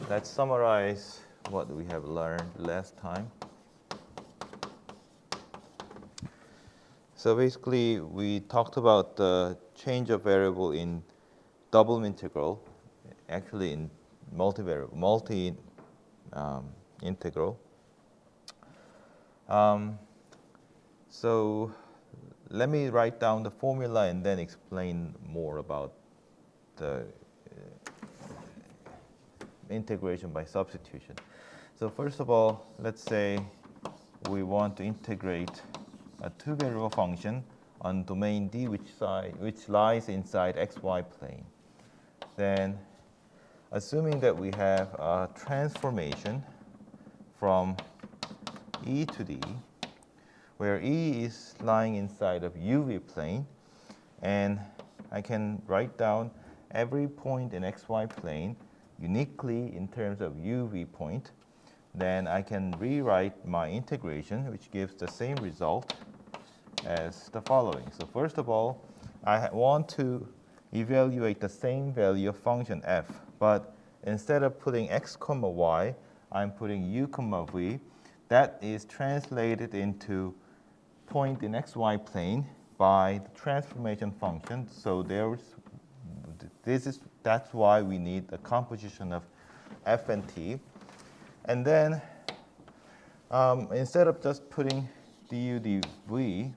let's summarize what we have learned last time. So basically, we talked about the change of variable in double integral, actually in multivariable, integral. So let me write down the formula and then explain more about the integration by substitution. So first of all, let's say we want to integrate a two-variable function on domain D which lies inside xy plane. Then, assuming that we have a transformation from E to D, where E is lying inside of UV plane, and I can write down every point in xy plane uniquely in terms of UV point, then I can rewrite my integration, which gives the same result as the following. So first of all, I want to evaluate the same value of function f, but instead of putting x comma y, I'm putting u comma v. That is translated into point in xy plane by the transformation function. So that's why we need a composition of f and t. And then instead of just putting du dv,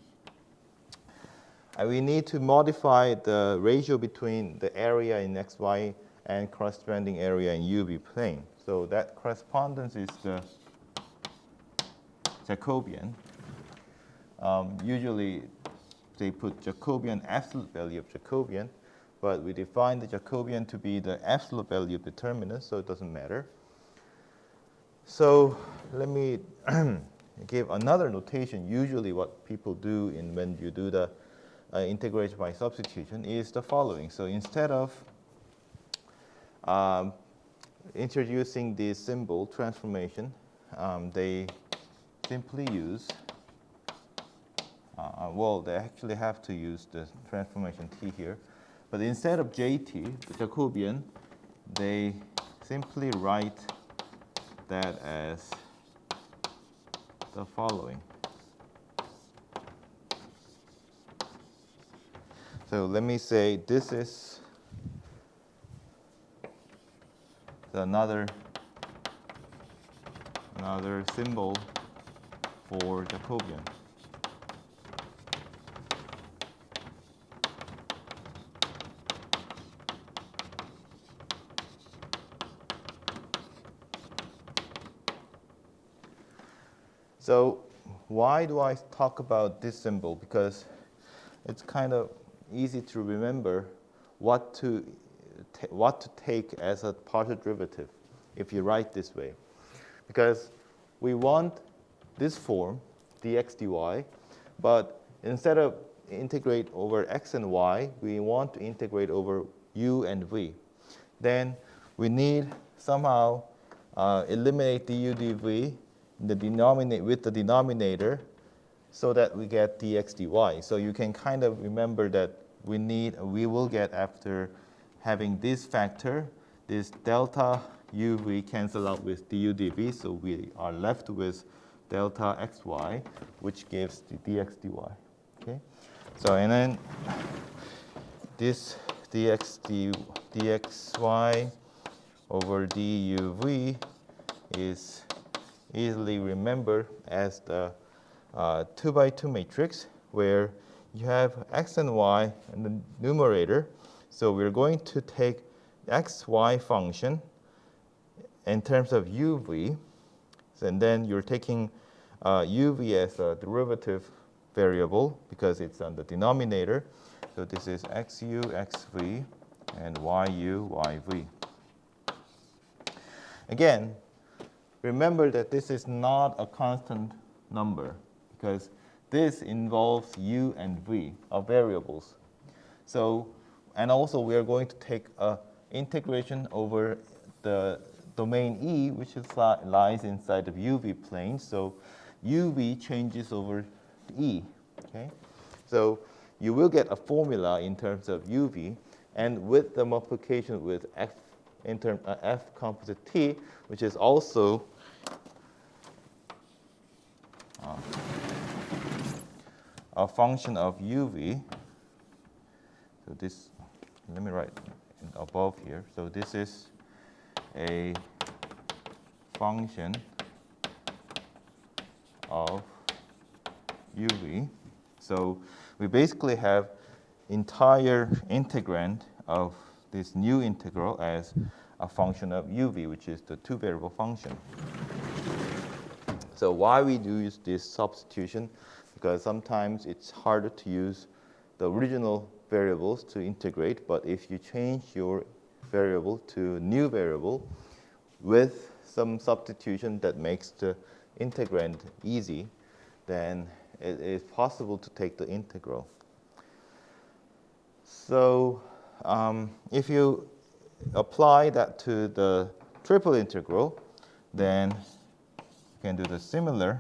we need to modify the ratio between the area in xy and corresponding area in uv plane. So that correspondence is the Jacobian. Usually they put Jacobian, absolute value of Jacobian, but we define the Jacobian to be the absolute value of determinant, so it doesn't matter. So let me give another notation. Usually what people do when you do the integration by substitution is the following. So instead of introducing this symbol transformation, they simply use, they actually have to use the transformation t here. But instead of jt, the Jacobian, they simply write that as the following. So let me say this is another symbol for Jacobian. So why do I talk about this symbol? Because it's kind of easy to remember what to take as a partial derivative if you write this way. Because we want this form, dx dy, but instead of integrate over x and y, we want to integrate over u and v. Then we need somehow eliminate du dv with the denominator so that we get dx dy. So you can kind of remember that we will get, after having this factor, this delta uv cancel out with du dv, so we are left with delta xy, which gives the dx dy. Okay, so and then this dxy over duv is easily remembered as the 2 by 2 matrix, where you have x and y in the numerator. So we're going to take xy function in terms of uv, and then you're taking uv as a derivative variable because it's on the denominator. So this is xu, xv, and yu, yv. Again, remember that this is not a constant number because this involves u and v of variables. So, and also we are going to take a integration over the domain E, which lies inside of uv plane. So uv changes over E. Okay, so you will get a formula in terms of uv, and with the multiplication with f composite t, which is also a function of uv. So this, let me write above here. So this is a function of uv. So we basically have entire integrand of this new integral as a function of uv, which is the two-variable function. So why we do use this substitution? Because sometimes it's harder to use the original variables to integrate, but if you change your variable to a new variable with some substitution that makes the integrand easy, then it is possible to take the integral. So if you apply that to the triple integral, then you can do the similar.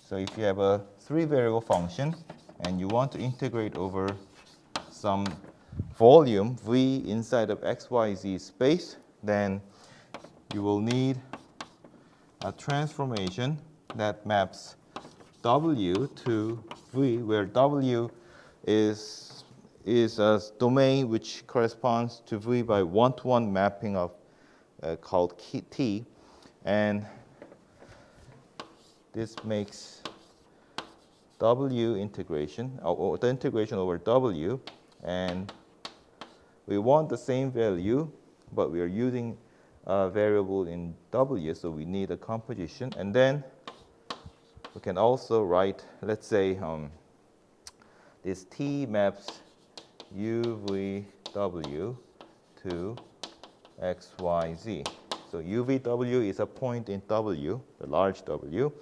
So if you have a three-variable function and you want to integrate over some volume v inside of xyz space, then you will need a transformation that maps w to v, where w is a domain which corresponds to v by one-to-one mapping of called t, and this makes w integration, or the integration over w, and we want the same value, but we are using a variable in w, so we need a composition. And then we can also write, let's say, this t maps uvw to xyz. So uvw is a point in w, the large w,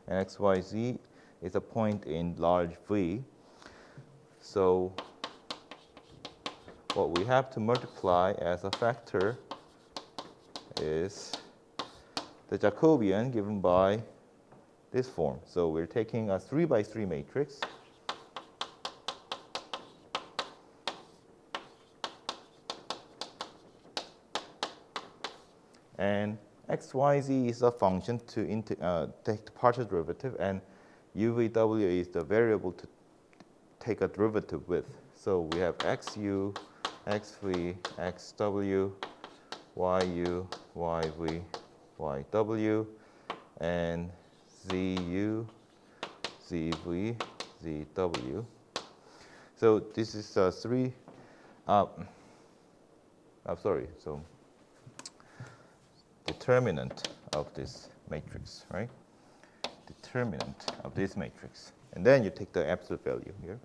and xyz is a point in large v. So what we have to multiply as a factor is the Jacobian given by this form. So we're taking a 3 by 3 matrix, and xyz is a function to take the partial derivative, and uvw is the variable to take a derivative with. So we have xu, xv, xw, yu, yv, yw, and zu, zv, zw. So this is so determinant of this matrix, right? Determinant of this matrix. And then you take the absolute value here.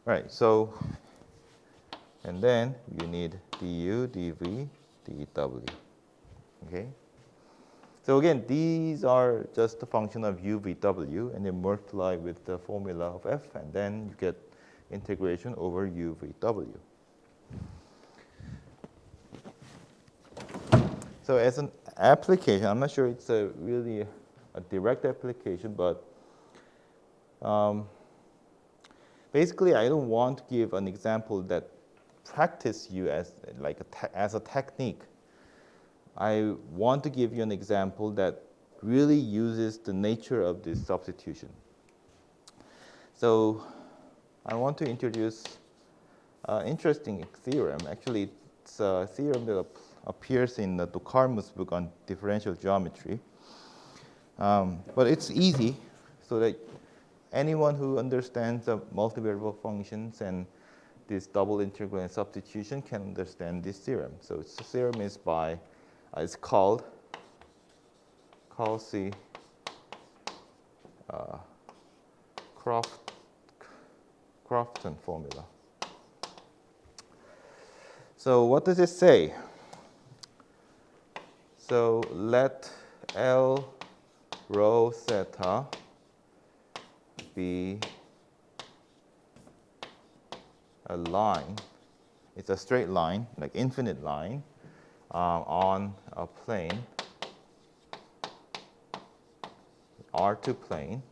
Right, so, and then you need du, dv, dw, okay? So again, these are just a function of u, v, w, and then multiply with the formula of f, and then you get integration over u, v, w. So as an application, I'm not sure it's really a direct application, but basically I don't want to give an example that practice you as like as a technique. I want to give you an example that really uses the nature of this substitution. So I want to introduce an interesting theorem. Actually, it's a theorem that appears in the Dukarmus book on differential geometry. But it's easy, so that anyone who understands the multivariable functions and this double integral and substitution can understand this theorem. So the theorem is by, it's called Cauchy Crofton formula. So what does it say? So let L rho theta be a line. It's a straight line, like infinite line, on a plane, R2 plane.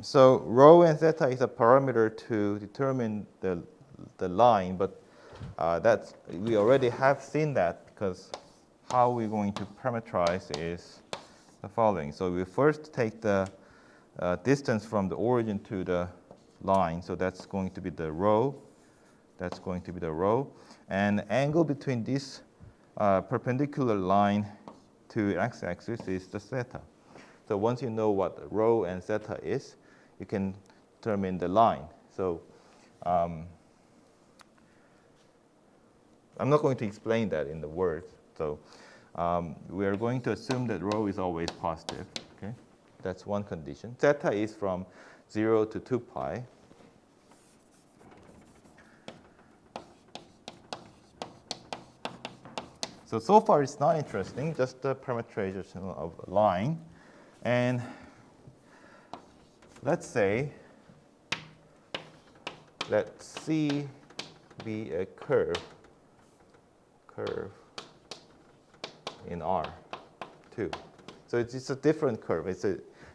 So rho and theta is a parameter to determine the the line, but we already have seen that, because how we're going to parameterize is the following. So we first take the distance from the origin to the line. So that's going to be the rho. That's going to be the rho. And the angle between this perpendicular line to x-axis is the theta. So once you know what rho and theta is, you can determine the line. So I'm not going to explain that in the words. So we are going to assume that rho is always positive. Okay, that's one condition. Theta is from 0 to 2 pi. So far it's not interesting, just the parameterization of a line. And let's say, let C be a curve in R2. So it's a different curve.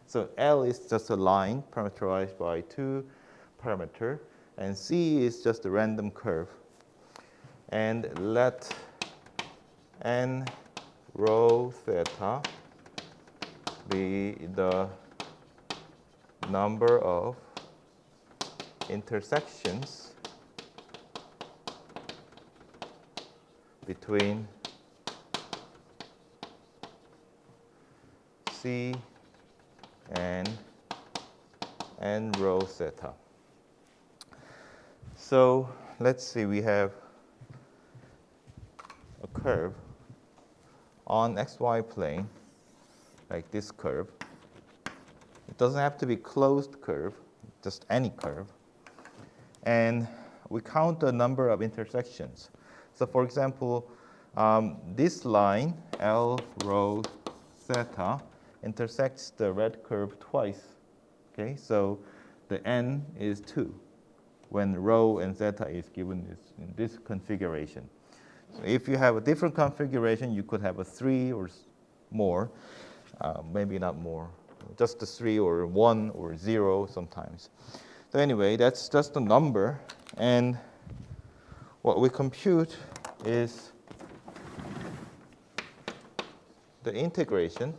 So L is just a line parameterized by 2 parameter, and C is just a random curve. And let n rho theta be the number of intersections between C and n rho theta. So let's see, we have a curve on xy plane, like this curve. It doesn't have to be closed curve, just any curve. And we count the number of intersections. So for example, this line, L rho theta, intersects the red curve twice. Okay, so the n is 2 when rho and theta is given in this configuration. So if you have a different configuration, you could have a 3 or more, maybe not more, just a 3 or 1 or 0 sometimes. So anyway, that's just a number, and what we compute is the integration.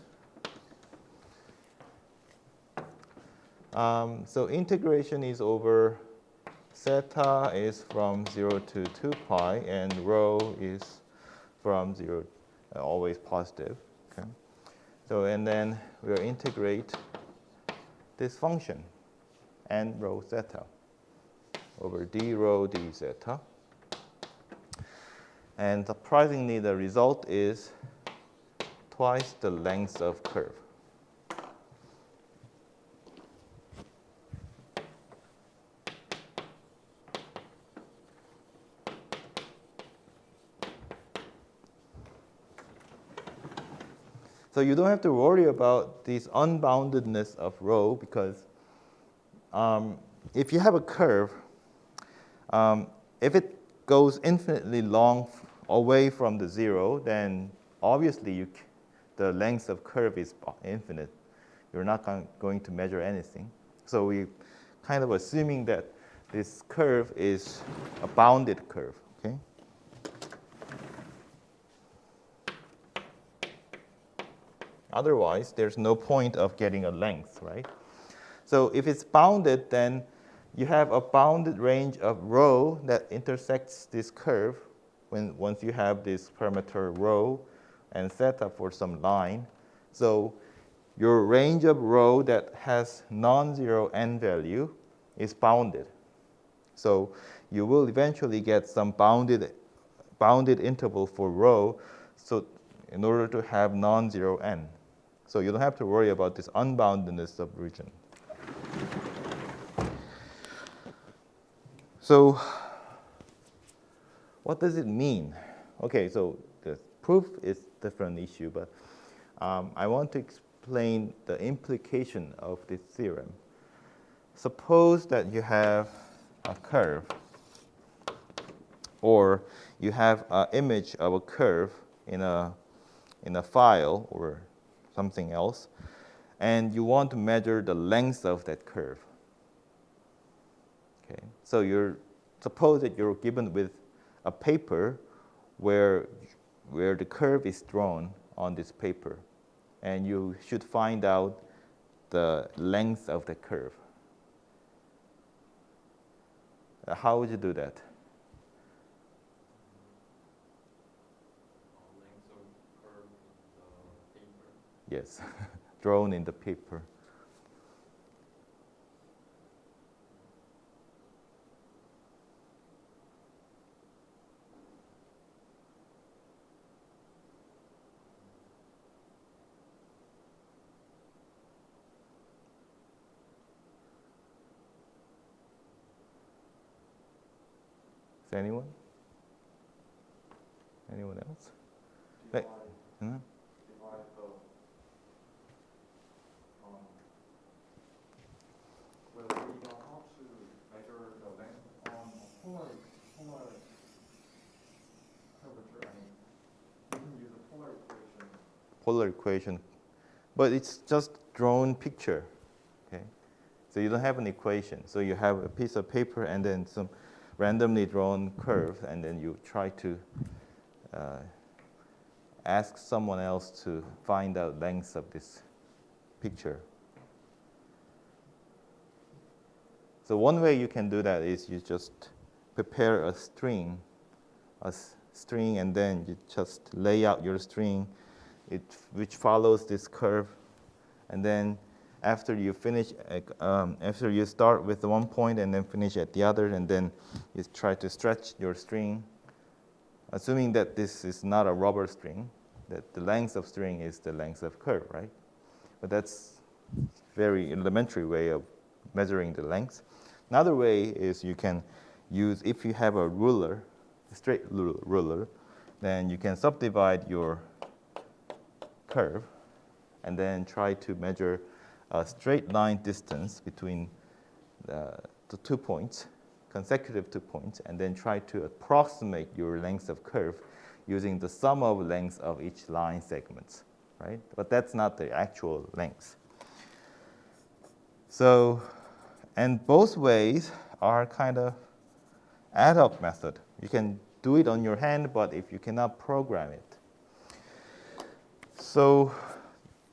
So integration is over theta is from 0 to 2 pi, and rho is from 0, always positive. Okay. So and then we'll integrate this function, n rho theta, over d rho d theta. And surprisingly, the result is twice the length of curve. So you don't have to worry about this unboundedness of rho, because if you have a curve, if it goes infinitely long away from the 0, then obviously the length of curve is infinite. You're not going to measure anything. So we kind of assuming that this curve is a bounded curve. Okay. Otherwise, there's no point of getting a length, right? So if it's bounded, then you have a bounded range of rho that intersects this curve once you have this parameter rho and theta for some line. So your range of rho that has non-zero n value is bounded. So you will eventually get some bounded interval for rho, so in order to have non-zero n. So you don't have to worry about this unboundedness of region. So what does it mean? Okay, so the proof is a different issue, but I want to explain the implication of this theorem. Suppose that you have a curve, or you have an image of a curve in a file or something else, and you want to measure the length of that curve. Okay, so you're suppose that you're given with a paper where the curve is drawn on this paper, and you should find out the length of the curve. How would you do that? Length of curve in the paper. Yes, drawn in the paper. Anyone? Anyone else? Divide the well, we know how to measure the length on polar curvature. I mean, we can use a polar equation. Polar equation, but it's just drawn picture. Okay, so you don't have an equation. So you have a piece of paper and then some randomly drawn curve, and then you try to ask someone else to find out length of this picture. So one way you can do that is you just prepare a string, and then you just lay out your string, which follows this curve, and then after you finish, after you start with the one point and then finish at the other, and then you try to stretch your string, assuming that this is not a rubber string, that the length of string is the length of curve, right? But that's a very elementary way of measuring the length. Another way is you can use, if you have a ruler, a straight ruler, then you can subdivide your curve and then try to measure a straight line distance between the 2 points, consecutive 2 points, and then try to approximate your length of curve using the sum of lengths of each line segments, right? But that's not the actual length. So, and both ways are kind of ad hoc method. You can do it on your hand, but if you cannot program it. So,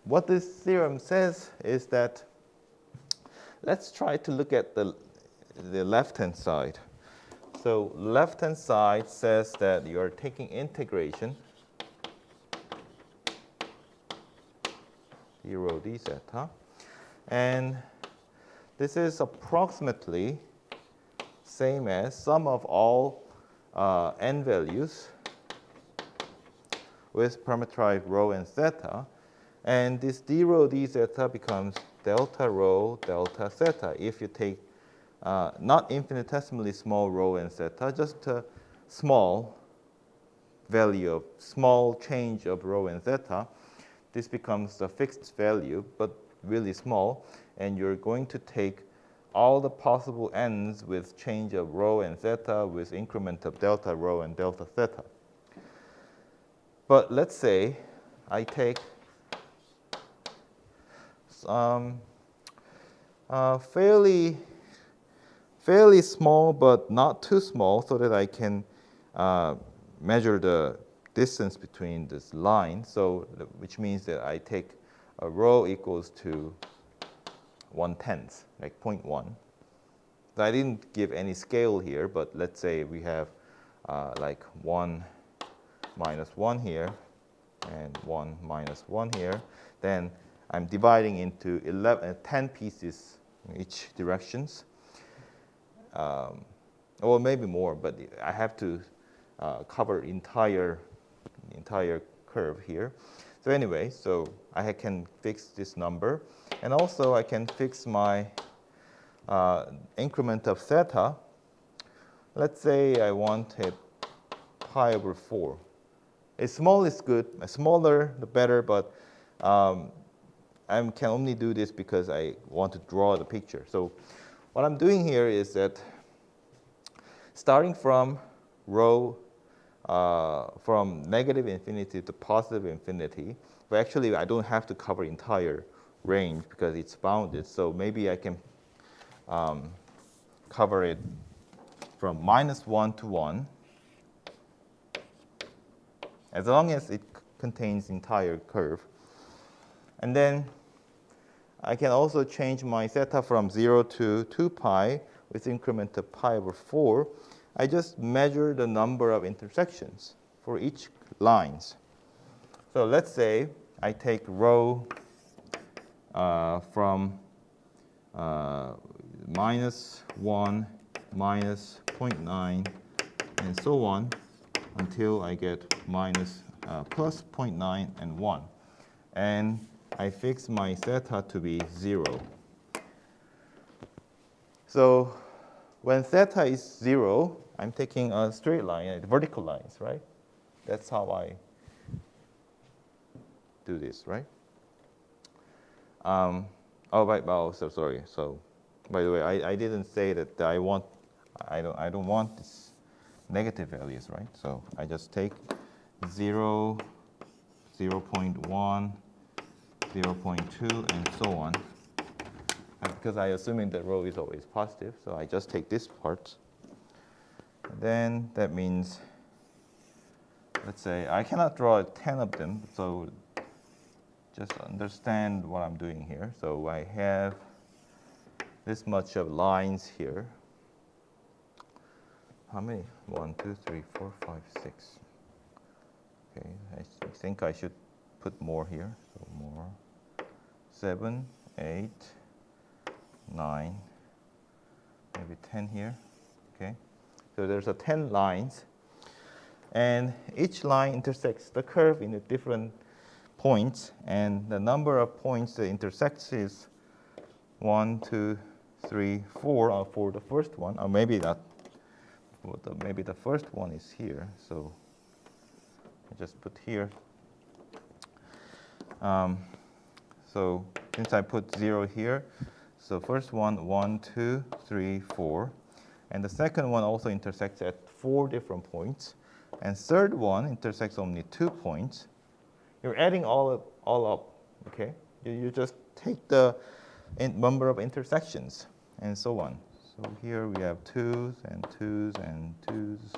what this theorem says is that, let's try to look at the left-hand side. So left-hand side says that you are taking integration, 0 d zeta, and this is approximately same as sum of all n values with parameterized rho and zeta. And this d rho d zeta becomes delta rho delta zeta if you take not infinitesimally small rho and zeta, just a small value of small change of rho and zeta. This becomes a fixed value, but really small, and you're going to take all the possible n's with change of rho and zeta with increment of delta rho and delta zeta. But let's say I take fairly small, but not too small, so that I can measure the distance between this line. So, which means that I take a rho equals to 1/10, like 0.1. So I didn't give any scale here, but let's say we have like 1 minus 1 here and 1 minus 1 here. Then I'm dividing into 10 pieces in each directions, or maybe more, but I have to cover entire curve here. So anyway, so I can fix this number, and also I can fix my increment of theta. Let's say I want it pi over 4. A small is good. A smaller, the better, but I can only do this because I want to draw the picture. So what I'm doing here is that starting from rho, from negative infinity to positive infinity, but actually I don't have to cover entire range because it's bounded. So maybe I can cover it from -1 to 1, as long as it contains entire curve. And then I can also change my theta from 0 to 2 pi with increment of pi over 4. I just measure the number of intersections for each lines. So let's say I take rho from -1, -0.9, and so on until I get plus 0.9 and 1. And I fix my theta to be 0. So when theta is 0, I'm taking a straight line, vertical lines, right? That's how I do this, right? So sorry. So, by the way, I didn't say that I don't want this negative values, right? So I just take 0, 0.1, 0.2, and so on. And because I assuming that rho is always positive, so I just take this part. And then that means, let's say I cannot draw 10 of them, so just understand what I'm doing here. So I have this much of lines here. How many? 1, 2, 3, 4, 5, 6. Okay, I think I should put more here. So more. 7, 8, 9, maybe 10 here. Okay, so there's 10 lines, and each line intersects the curve in a different points, and the number of points that intersects is 1, 2, 3, 4 for the first one, or maybe not. Maybe the first one is here, so I just put here. So since I put 0 here, so first one, 1, 2, 3, 4, and the second one also intersects at 4 different points, and third one intersects only 2 points. You're adding all up, okay? You just take the number of intersections and so on. So here we have 2s and 2s and 2s.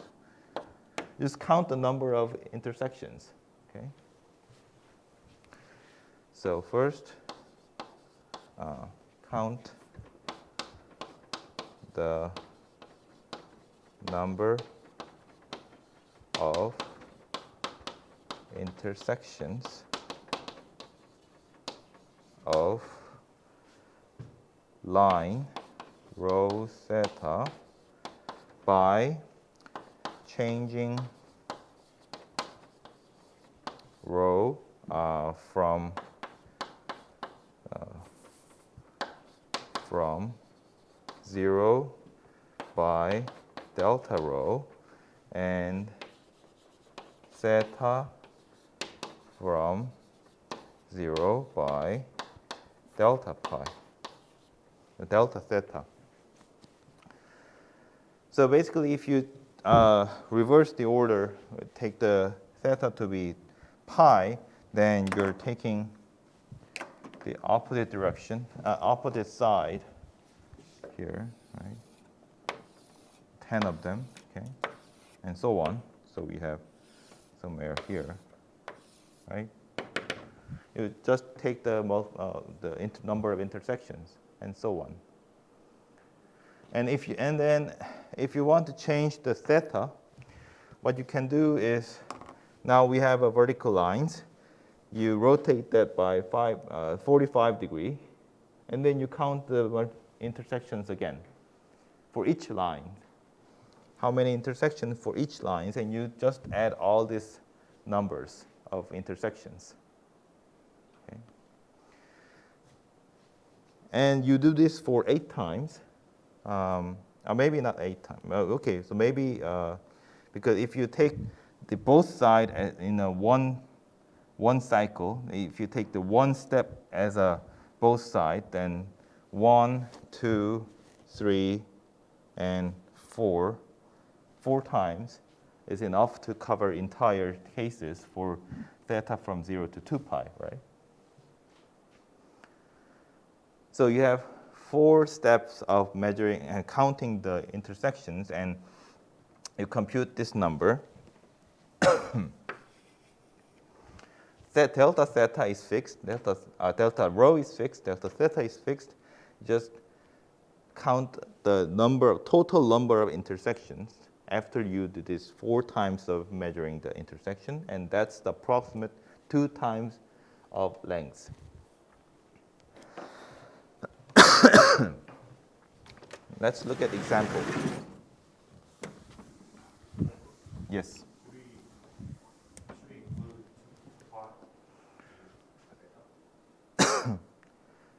Just count the number of intersections, okay? So first, count the number of intersections of line rho theta by changing rho from 0 by delta rho and theta from 0 by delta pi, delta theta. So basically, if you reverse the order, take the theta to be pi, then you're taking the opposite direction, opposite side here, right? 10 of them, okay, and so on. So we have somewhere here, right? You just take the number of intersections and so on. And then if you want to change the theta, what you can do is, now we have a vertical lines. You rotate that by 45 degrees, and then you count the intersections again for each line. How many intersections for each line, and you just add all these numbers of intersections. Okay. And you do this for 8 times. Or maybe not 8 times. Okay, so maybe because if you take the both sides in a one cycle, if you take the one step as a both side, then 1, 2, 3, and 4 times is enough to cover entire cases for theta from 0 to 2 pi, right? So you have 4 steps of measuring and counting the intersections, and you compute this number. Delta theta is fixed, delta rho is fixed, delta theta is fixed. Just count the total number of intersections after you do this 4 times of measuring the intersection, and that's the approximate 2 times of length. Let's look at example. Yes. Should we include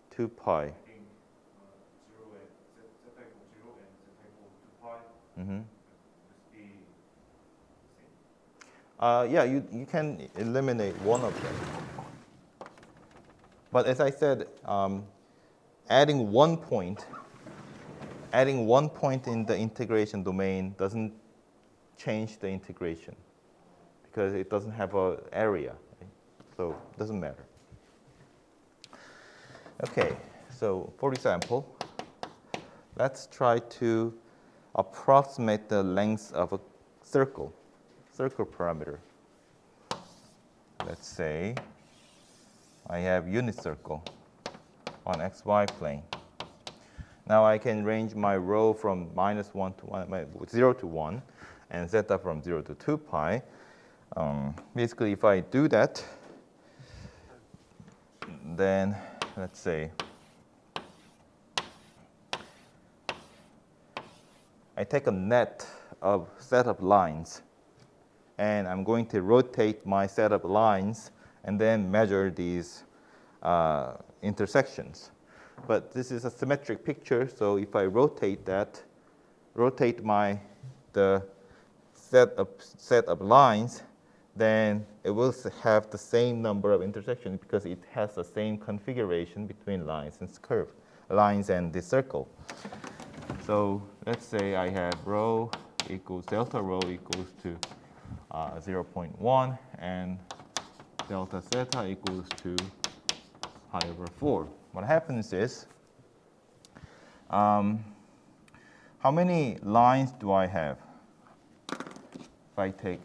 2 pi. I think 0 and zeta equals 0 and zeta equals 2 pi. Mm-hmm. Must be the same. Yeah, you can eliminate one of them. But as I said, adding one point in the integration domain doesn't change the integration because it doesn't have an area, right? So it doesn't matter. Okay, so for example, let's try to approximate the length of a circle parameter. Let's say I have unit circle on xy plane. Now I can range my rho from -1 to 1, 0 to 1, and zeta from 0 to 2 pi. Basically, if I do that, then let's say I take a net of set of lines, and I'm going to rotate my set of lines and then measure these intersections. But this is a symmetric picture, so if I rotate the set of lines, then it will have the same number of intersections because it has the same configuration between lines and the circle. So let's say I have delta rho equals to 0.1 and delta theta equals to pi over 4. What happens is, how many lines do I have? If I take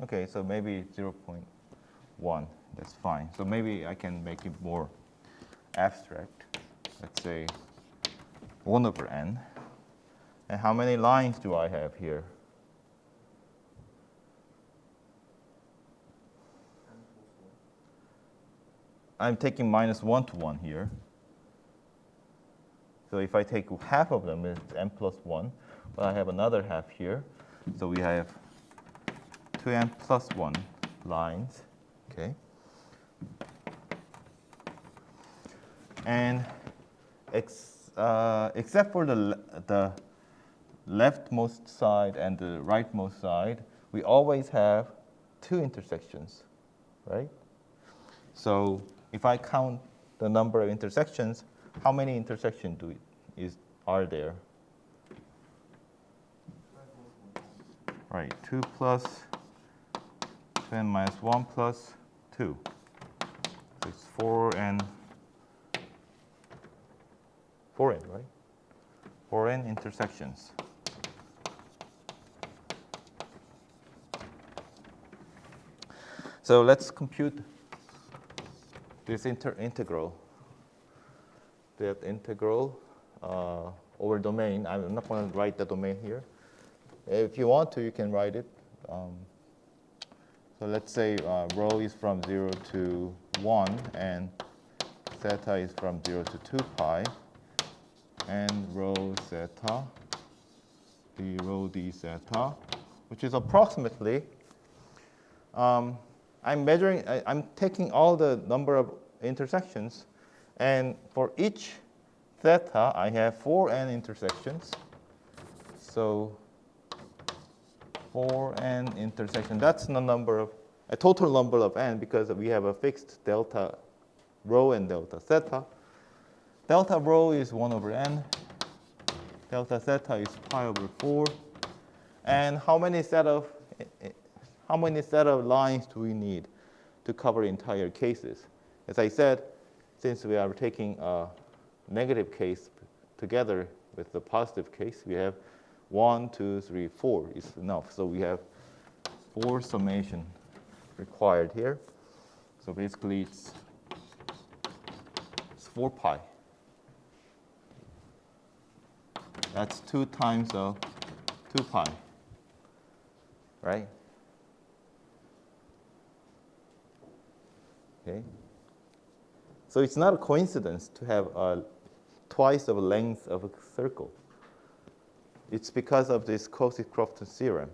okay, so maybe 0.1, that's fine. So maybe I can make it more abstract. Let's say 1 over n. And how many lines do I have here? I'm taking -1 to 1 here. So if I take half of them, it's n plus 1. But I have another half here. So we have 2n plus 1 lines. Okay. And except for the leftmost side and the rightmost side, we always have 2 intersections, right? So if I count the number of intersections, how many intersections are there? Right, 2 plus 2n minus 1 plus 2. So it's 4n, right? 4n intersections. So let's compute this integral. That integral over domain. I'm not going to write the domain here. If you want to, you can write it. So let's say rho is from 0 to 1, and theta is from 0 to 2 pi, and rho theta, d rho d theta, which is approximately, I'm taking all the number of intersections, and for each theta, I have 4n intersections. So 4n intersection, that's the total number of n, because we have a fixed delta rho and delta theta. Delta rho is 1 over n. Delta theta is pi over 4. And how many set of lines do we need to cover entire cases? As I said, since we are taking a negative case together with the positive case, we have 1, 2, 3, 4 is enough. So we have 4 summation required here. So basically it's 4 pi. That's 2 times of 2 pi, right? Okay. So it's not a coincidence to have twice of the length of a circle. It's because of this Cauchy-Crofton theorem.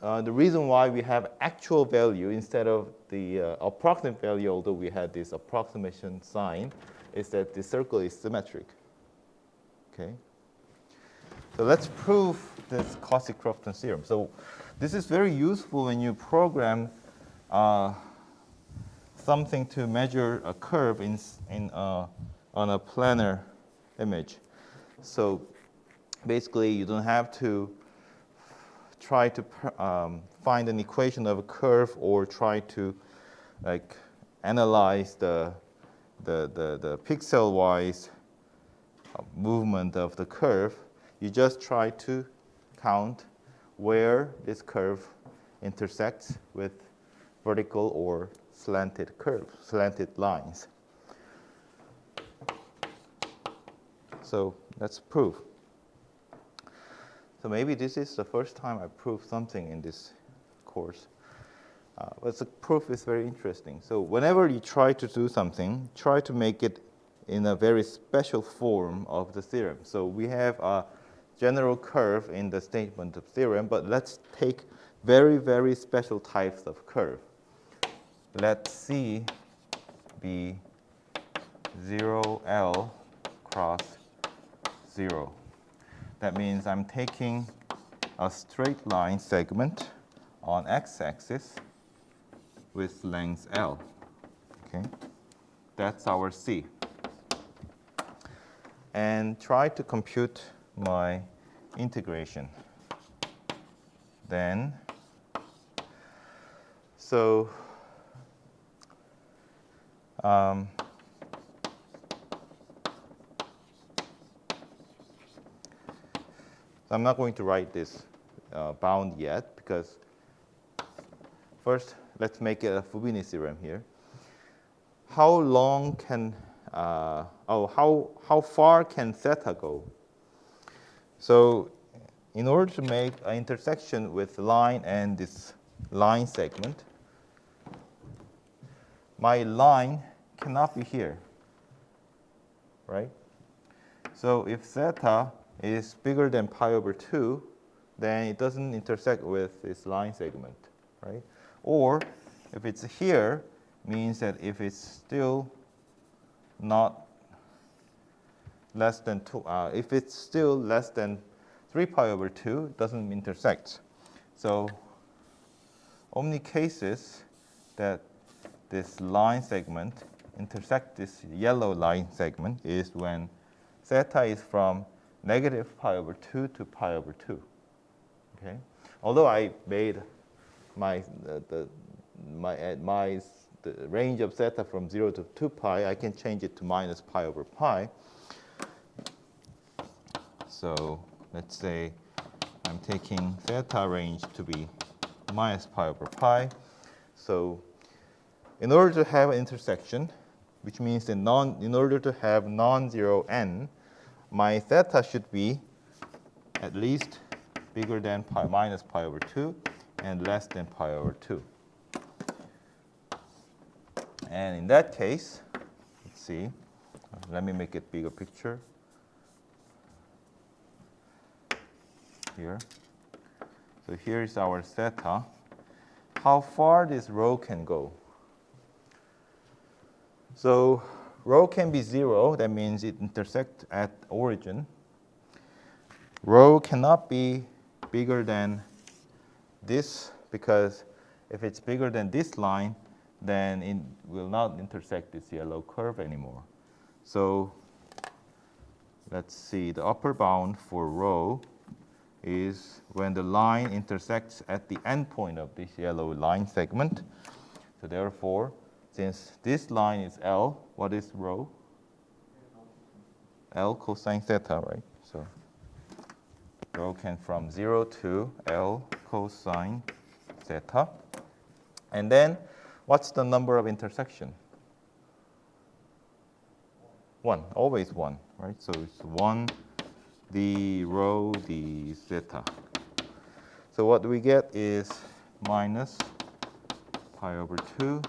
The reason why we have actual value instead of the approximate value, although we had this approximation sign, is that the circle is symmetric. Okay. So let's prove this Cauchy-Crofton theorem. So this is very useful when you program something to measure a curve on a planar image. So basically, you don't have to try to find an equation of a curve or try to like analyze the pixel-wise movement of the curve. You just try to count where this curve intersects with vertical or slanted curves, slanted lines. So let's prove. So maybe this is the first time I prove something in this course. But the proof is very interesting. So whenever you try to do something, try to make it in a very special form of the theorem. So we have a general curve in the statement of theorem, but let's take very, very special types of curve. Let C be 0L cross 0. That means I'm taking a straight line segment on x-axis with length L. Okay, that's our C. And try to compute my integration. Then, so I'm not going to write this bound yet because first let's make a Fubini theorem here. How long can how far can theta go? So in order to make an intersection with line and this line segment, my line cannot be here, right? So if theta is bigger than pi over 2, then it doesn't intersect with this line segment, right? Or if it's here, means that if it's still not less than 2, if it's still less than 3 pi over 2, it doesn't intersect. So only cases that this line segment intersect this yellow line segment is when theta is from negative pi over 2 to pi over 2. Okay? Although I made the range of theta from 0 to 2 pi, I can change it to minus pi over pi. So let's say I'm taking theta range to be minus pi over pi. So in order to have an intersection, which means that in order to have non-zero n, my theta should be at least bigger than minus pi over 2 and less than pi over 2. And in that case, let's see, let me make it bigger picture here. So here is our theta. How far this rho can go? So rho can be 0, that means it intersects at origin. Rho cannot be bigger than this, because if it's bigger than this line, then it will not intersect this yellow curve anymore. So let's see, the upper bound for rho is when the line intersects at the end point of this yellow line segment. So therefore, since this line is L, what is rho? L cosine theta, right? So rho can from 0 to L cosine theta. And then what's the number of intersection? 1, always 1, right? So it's 1 d rho d theta. So what we get is minus pi over 2,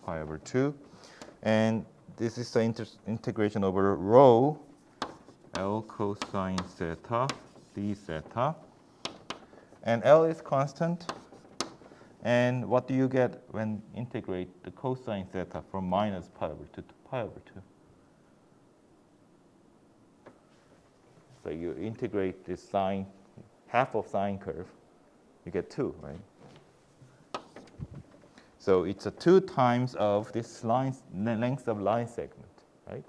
pi over 2. And this is the integration over rho L cosine theta d theta. And L is constant. And what do you get when integrate the cosine theta from minus pi over 2 to pi over 2? So you integrate this sine, half of sine curve, you get 2, right? So it's a 2 times of this line, length of line segment, right?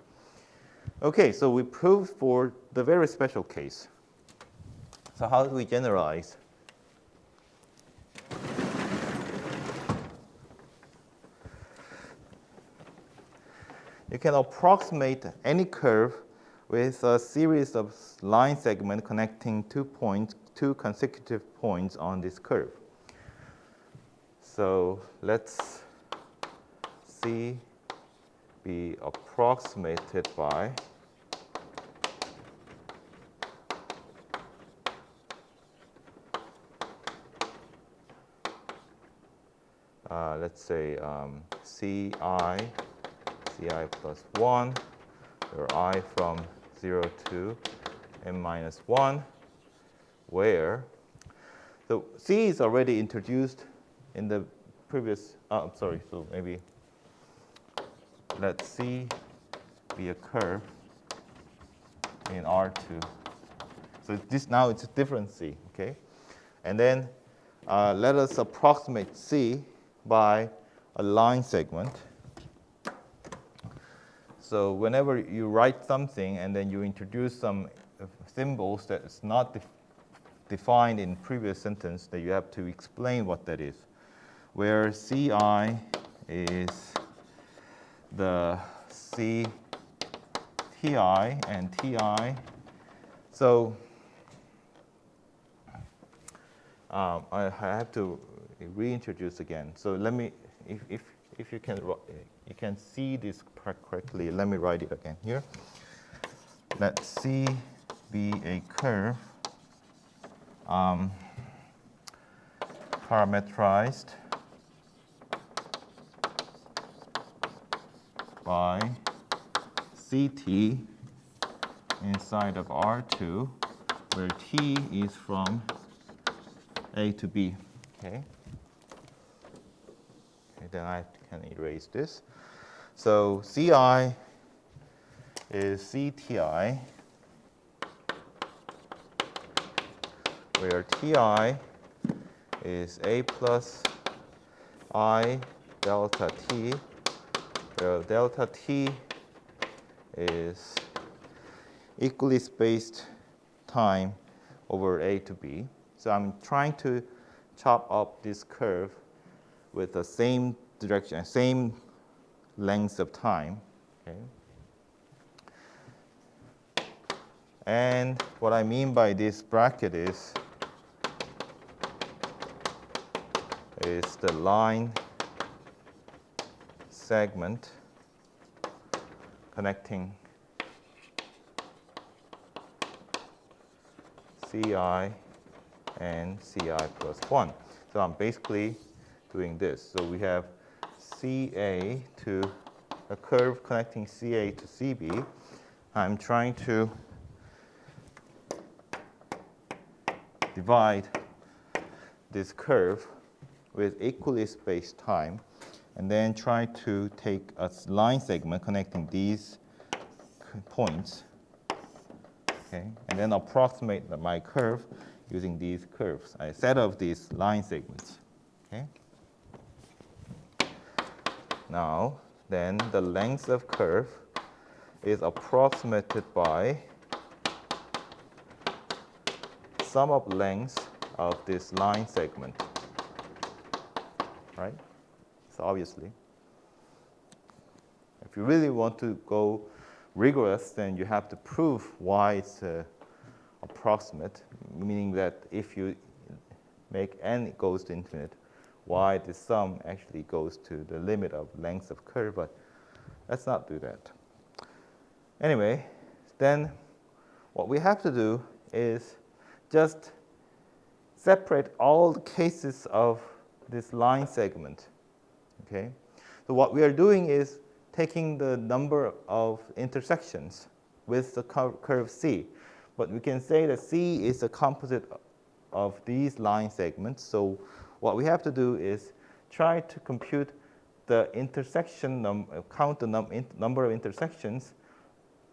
Okay, so we proved for the very special case. So how do we generalize? You can approximate any curve with a series of line segments connecting 2 points, 2 consecutive points on this curve. So let's C be approximated by let's say Ci plus 1, or I from 0 to n minus 1, where so C is already introduced in the previous, so maybe let C be a curve in R2. So this now it's a different C, okay? And then let us approximate C by a line segment. So whenever you write something and then you introduce some symbols that is not defined in previous sentence, that you have to explain what that is. Where Ci is the C Ti and Ti. So I have to reintroduce again. So let me, if you can see this correctly, let me write it again here. Let C be a curve parametrized by Ct inside of R2, where T is from A to B. Okay. Then I can erase this. So Ci is Cti, where Ti is A plus I delta T, where delta T is equally spaced time over A to B. So I'm trying to chop up this curve with the same direction, same length of time. Okay. And what I mean by this bracket is the line segment connecting Ci and Ci plus 1. So I'm basically doing this. So we have Ca to a curve connecting Ca to Cb. I'm trying to divide this curve with equally spaced time, and then try to take a line segment connecting these points, okay, and then approximate my curve using these curves, a set of these line segments. Okay. Now, then the length of curve is approximated by sum of lengths of this line segment, right? So obviously, if you really want to go rigorous, then you have to prove why it's approximate, meaning that if you make n goes to infinite, why the sum actually goes to the limit of length of curve, but let's not do that. Anyway, then what we have to do is just separate all the cases of this line segment. Okay? So what we are doing is taking the number of intersections with the curve C. But we can say that C is a composite of these line segments. So what we have to do is try to compute the intersection, count the number of intersections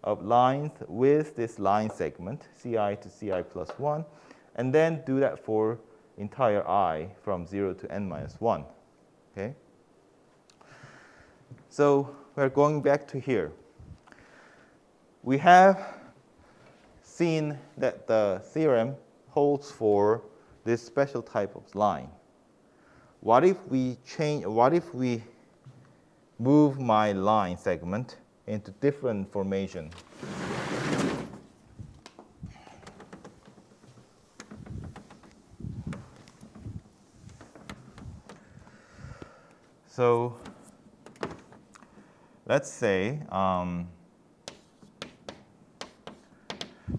of lines with this line segment, Ci to Ci plus 1, and then do that for entire I from 0 to n minus 1. Okay? So we're going back to here. We have seen that the theorem holds for this special type of line. What if we move my line segment into different formation? So let's say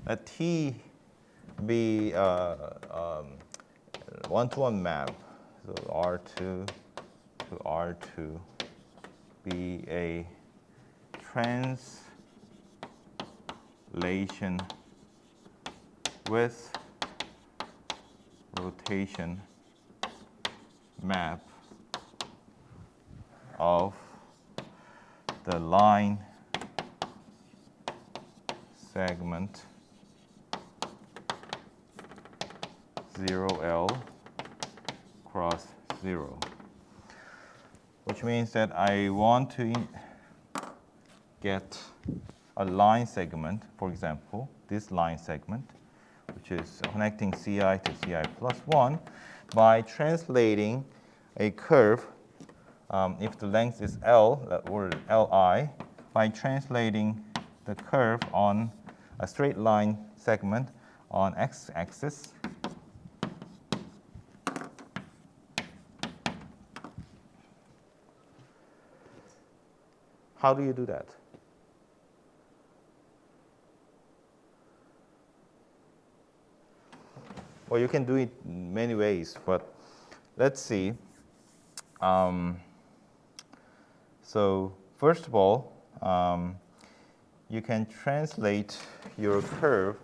let T be one-to-one map. So R2 to R2 be a translation with rotation map of the line segment 0L cross 0, which means that I want to get a line segment, for example, this line segment, which is connecting Ci to Ci plus 1, by translating a curve, if the length is L, or Li, by translating the curve on a straight line segment on x-axis. How do you do that? Well, you can do it in many ways, but let's see. So first of all, you can translate your curve,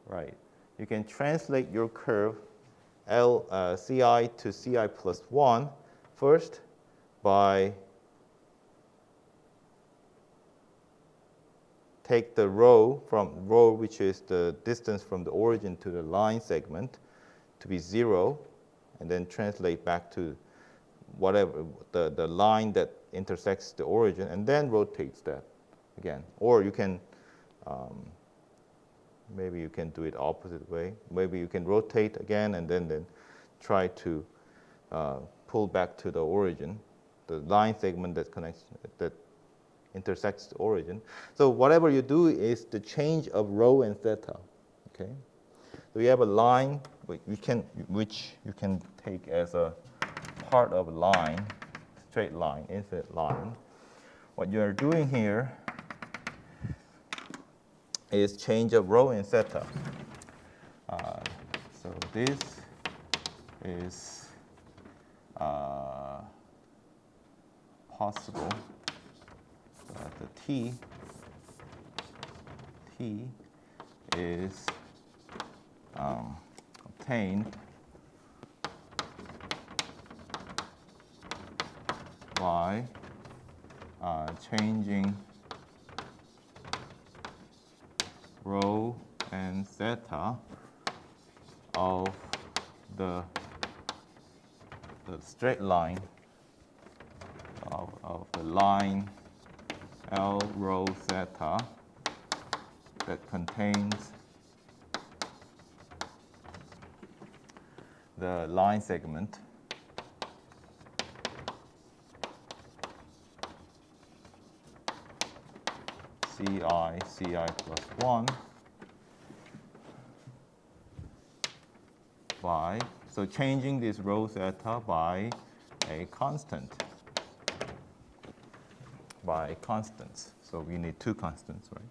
right. You can translate your curve Ci to Ci plus 1 first by take the rho which is the distance from the origin to the line segment, to be 0, and then translate back to whatever the line that intersects the origin, and then rotates that again. Or you can maybe you can do it opposite way. Maybe you can rotate again and then try to pull back to the origin, the line segment that intersects the origin. So whatever you do is the change of rho and theta. Okay. So you have a line which you can take as a part of a line, straight line, infinite line. What you are doing here is change of rho and theta. So this is possible. The T is obtained by changing rho and theta of the straight line of the line L rho theta that contains the line segment ci plus 1 by, so changing this rho theta by a constant. By constants. So we need two constants, right?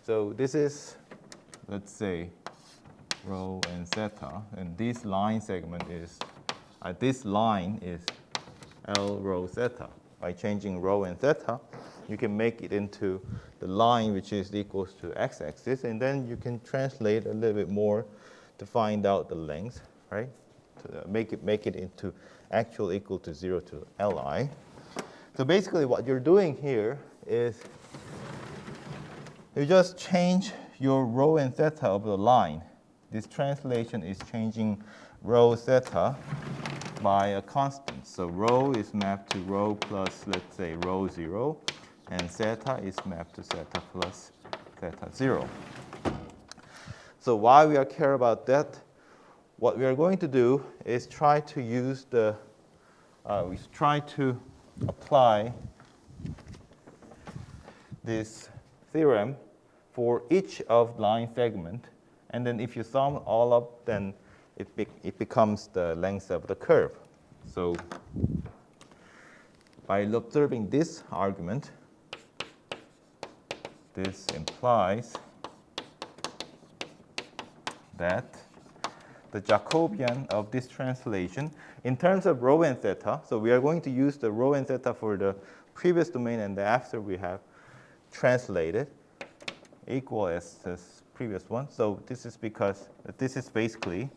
So this is, let's say, rho and theta, and this line segment is, this line is L rho theta. By changing rho and theta, you can make it into the line which is equals to x-axis, and then you can translate a little bit more to find out the length, right? To make it into actual equal to 0 to Li. So basically what you're doing here is you just change your rho and theta of the line. This translation is changing rho theta by a constant. So rho is mapped to rho plus, let's say, rho 0, and theta is mapped to theta plus theta 0. So why we care about that? What we are going to do is try to use the, we try to apply this theorem for each of line segment, and then if you sum all up, then it becomes the length of the curve. So by observing this argument, this implies that the Jacobian of this translation, in terms of rho and theta, so we are going to use the rho and theta for the previous domain, and after we have translated equal as this previous one. So this is because this is basically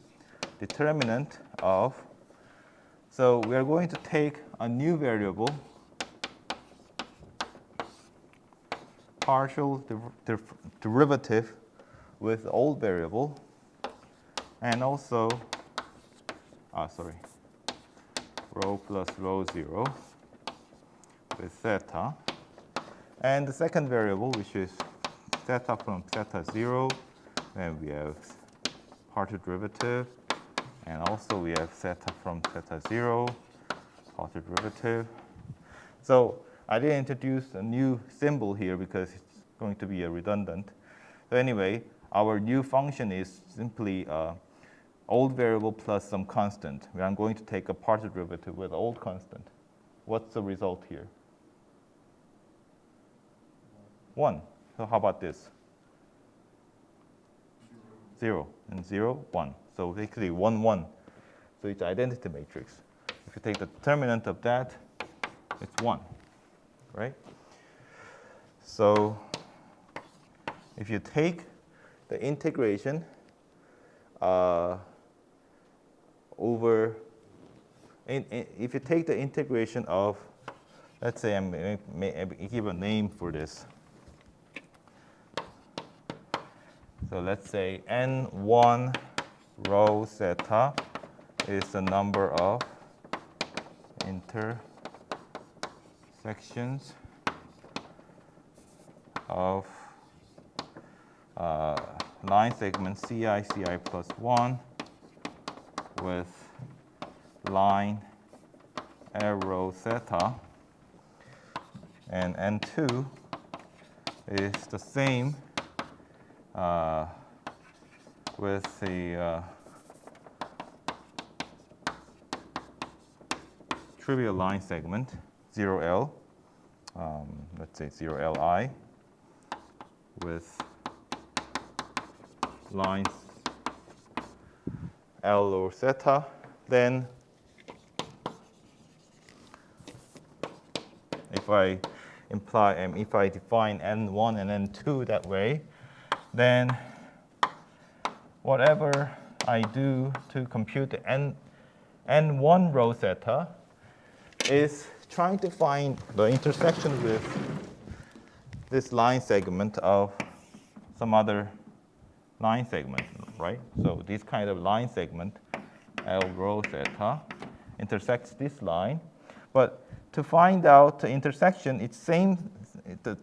determinant of, so we are going to take a new variable, partial derivative with the old variable, and also, rho plus rho 0 with theta. And the second variable, which is theta from theta 0, and we have partial derivative, and also we have theta from theta 0, partial derivative. So I didn't introduce a new symbol here because it's going to be a redundant. So anyway, our new function is simply old variable plus some constant. I'm going to take a partial derivative with old constant. What's the result here? 1. So how about this? 0 and 0, 1. So basically 1, 1. So it's identity matrix. If you take the determinant of that, it's 1, right? So if you take the integration if you take the integration of, let's say I give a name for this. So let's say n1 rho theta is the number of intersections of line segment ci plus 1 with line arrow theta, and n2 is the same with the trivial line segment 0L, let's say 0Li, with lines L or theta. Then if I define n1 and n2 that way, then whatever I do to compute the n1 rho theta is trying to find the intersection with this line segment of some other line segment, right? So this kind of line segment, L rho theta, intersects this line. But to find out the intersection, it's the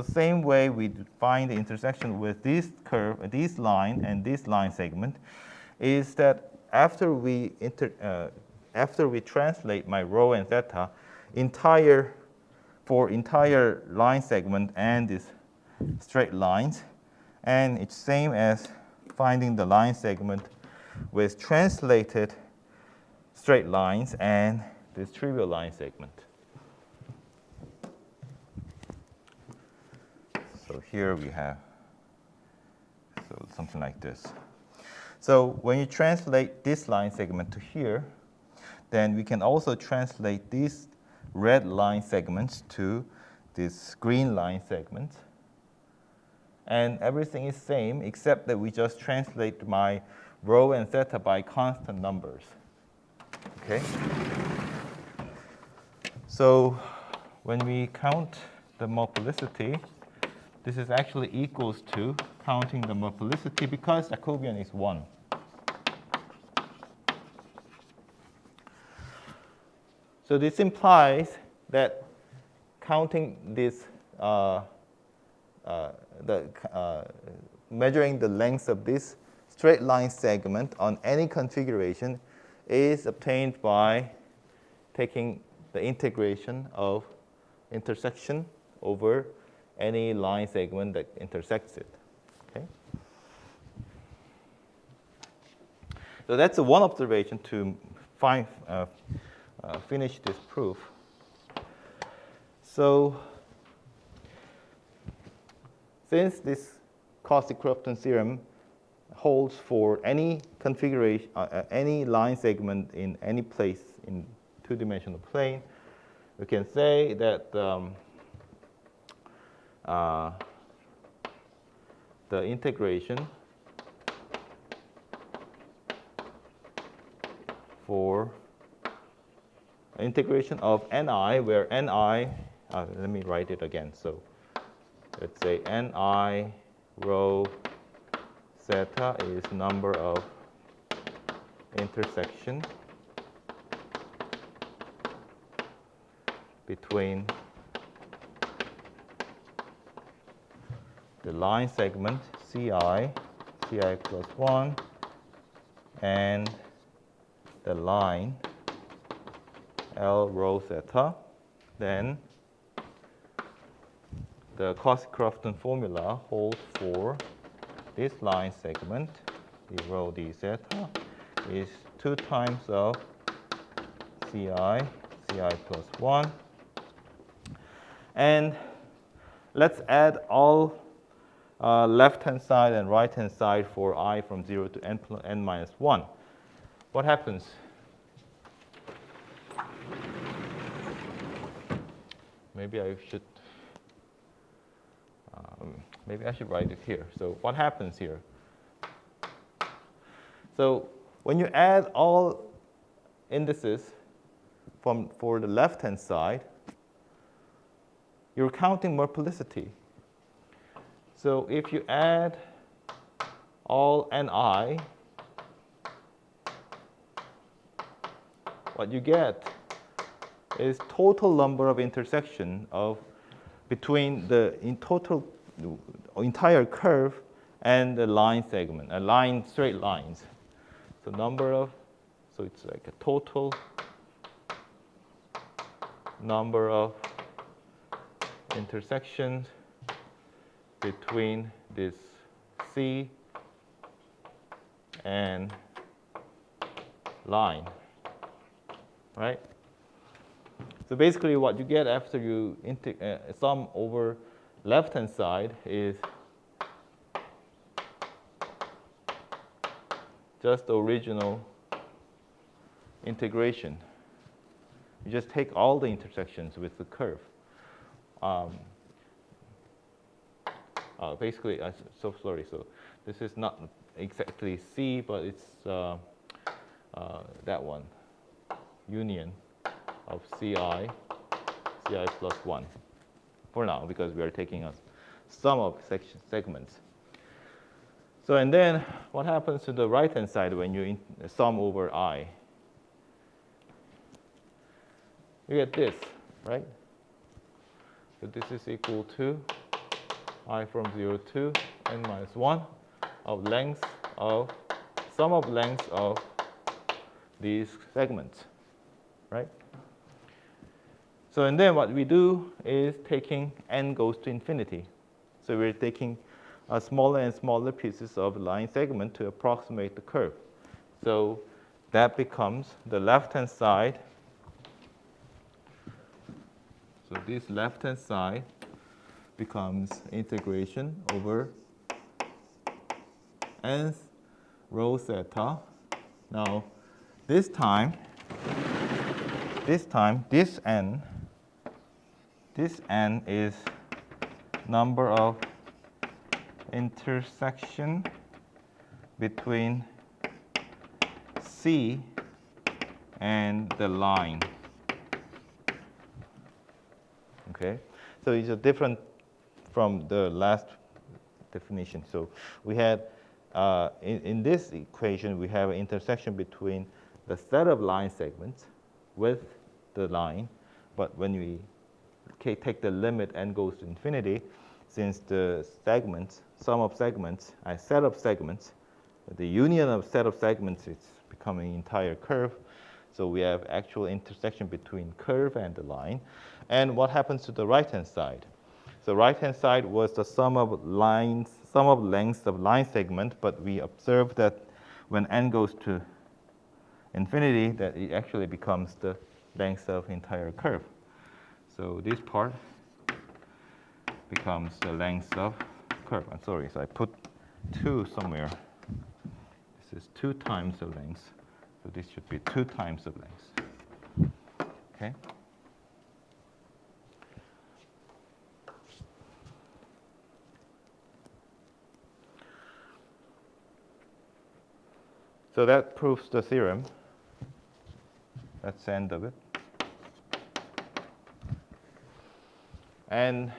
same way we find the intersection with this curve, this line, and this line segment. is that after we translate my rho and theta for entire line segment and these straight lines, and it's same as finding the line segment with translated straight lines and this trivial line segment. So here we have something like this. So when you translate this line segment to here, then we can also translate these red line segments to this green line segment. And everything is same except that we just translate my rho and theta by constant numbers. Okay? So when we count the multiplicity, this is actually equals to counting the multiplicity because Jacobian is 1. So this implies that counting this, measuring the length of this straight line segment on any configuration is obtained by taking the integration of intersection over any line segment that intersects it. Okay? So that's one observation to finish this proof. So since this Cauchy-Crofton theorem holds for any configuration, any line segment in any place in two-dimensional plane, we can say that the integration for integration of ni, where ni, let me write it again. So let's say ni rho theta is number of intersection between the line segment ci plus 1 and the line L rho theta, then the Cauchy-Crofton formula holds for this line segment, d rho d theta, is 2 times of ci plus 1. And let's add all left-hand side and right-hand side for I from 0 to n minus 1. What happens? Maybe I should write it here. So what happens here? So when you add all indices for the left-hand side, you're counting multiplicity. So if you add all ni, what you get is total number of intersection between the entire curve and the line segment, straight lines. So so it's like a total number of intersections between this C and line, right? So basically what you get after you sum over left-hand side is just the original integration. You just take all the intersections with the curve. Basically, so sorry. So this is not exactly C, but it's that one, union of ci plus 1 for now, because we are taking a sum of segments. So and then what happens to the right-hand side when you sum over I? You get this, right? So this is equal to I from 0 to n minus 1 of length of sum of lengths of these segments, right? So and then what we do is taking n goes to infinity. So we're taking smaller and smaller pieces of line segment to approximate the curve. So that becomes the left-hand side. So this left-hand side becomes integration over nth rho theta. Now, this time, this n is number of intersection between C and the line. Okay, so it's a different from the last definition. So we had in this equation we have an intersection between the set of line segments with the line, but when we take the limit n goes to infinity, since the segments, sum of segments, set of segments, the union of set of segments is becoming entire curve. So we have actual intersection between curve and the line. And what happens to the right-hand side? So right-hand side was the sum of lines, sum of lengths of line segment, but we observed that when n goes to infinity, that it actually becomes the length of entire curve. So this part becomes the length of curve. I'm sorry, so I put 2 somewhere. This is 2 times the length. So this should be 2 times the length. Okay? So that proves the theorem. That's the end of it. And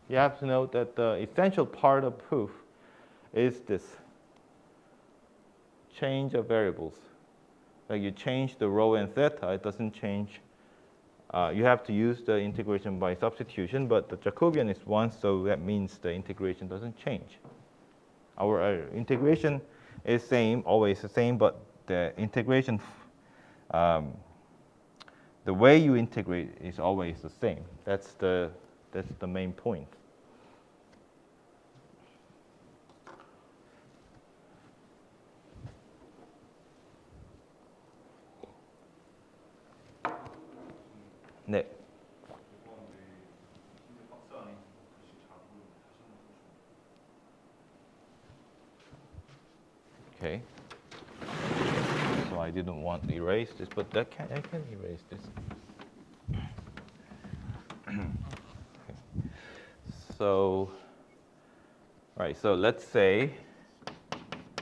you have to note that the essential part of proof is this change of variables. Like you change the rho and theta, it doesn't change. You have to use the integration by substitution, but the Jacobian is 1, so that means the integration doesn't change. Our integration is same, always the same, but the integration, the way you integrate is always the same. That's the main point. 네. Okay. So I didn't want to erase this, but I can erase this. Okay. So, all right. So let's say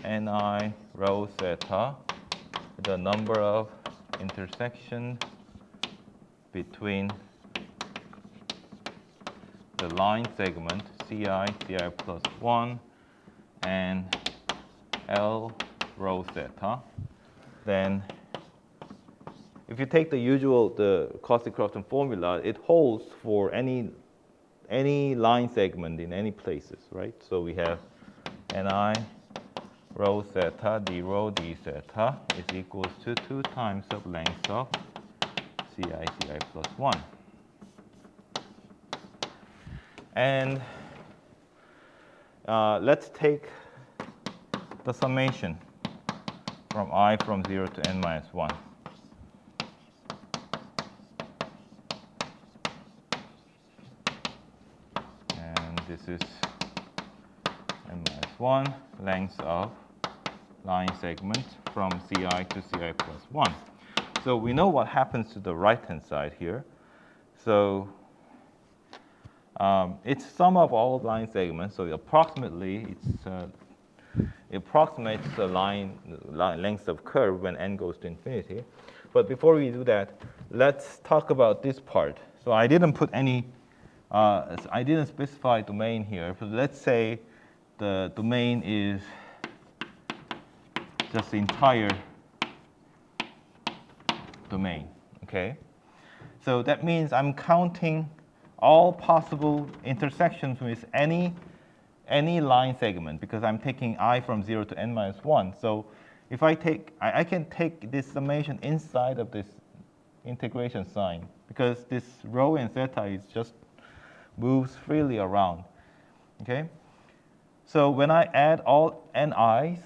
ni rho theta, the number of intersection between the line segment ci plus 1 and L rho theta, then if you take the usual, the Cauchy-Crofton formula, it holds for any line segment in any places, right? So we have ni rho theta d rho d theta is equals to 2 times of length of ci plus 1. And let's take the summation from I from 0 to n minus 1. And this is n minus 1, length of line segment from ci to ci plus 1. So we know what happens to the right-hand side here. So it's sum of all line segments. So approximately, it approximates the line length of curve when n goes to infinity. But before we do that, let's talk about this part. So I didn't put any, I didn't specify domain here. But let's say the domain is just the entire domain, okay? So that means I'm counting all possible intersections with any line segment because I'm taking I from 0 to n minus 1. So if I can take this summation inside of this integration sign, because this rho and theta is just moves freely around. Okay? So when I add all ni's,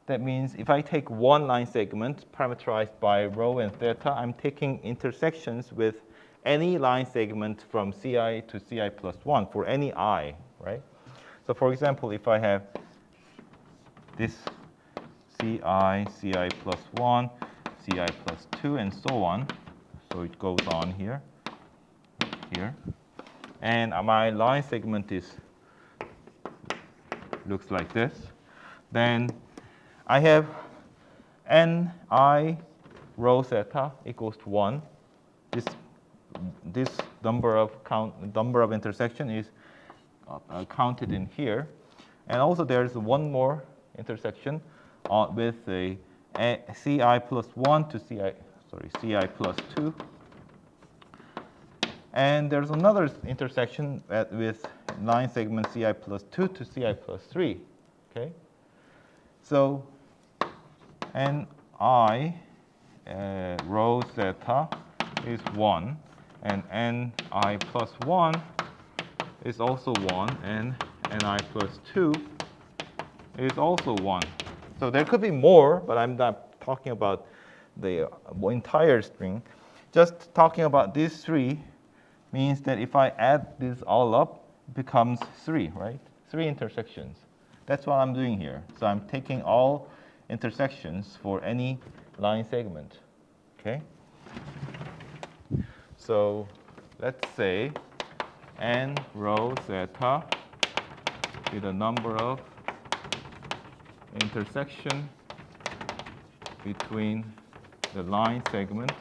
that means if I take one line segment parameterized by rho and theta, I'm taking intersections with any line segment from ci to ci plus 1 for any I, right? So for example, if I have this ci, ci plus 1, ci plus 2, and so on, so it goes on here, and my line segment looks like this, then I have ni rho theta equals to 1. This number of intersection is counted in here, and also there's one more intersection with a ci plus 1 to ci plus 2, and there's another intersection with line segment ci plus 2 to ci plus 3. Okay, so ni rho theta is 1, and ni plus 1 is also 1, and ni plus 2 is also 1. So there could be more, but I'm not talking about the entire string. Just talking about these three means that if I add this all up, it becomes 3, right? 3 intersections. That's what I'm doing here. So I'm taking all intersections for any line segment. Okay? So let's say n rho theta is the number of intersection between the line segment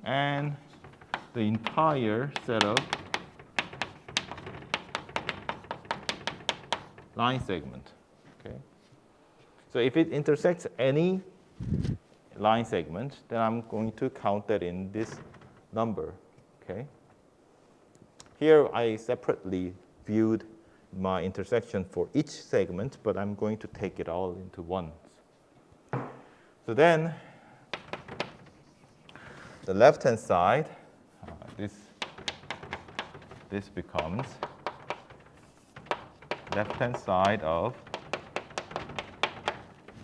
and the entire set of line segment. Okay? So if it intersects any line segment, then I'm going to count that in this number. Okay? Here I separately viewed my intersection for each segment, but I'm going to take it all into one. So then the left-hand side, this becomes left-hand side of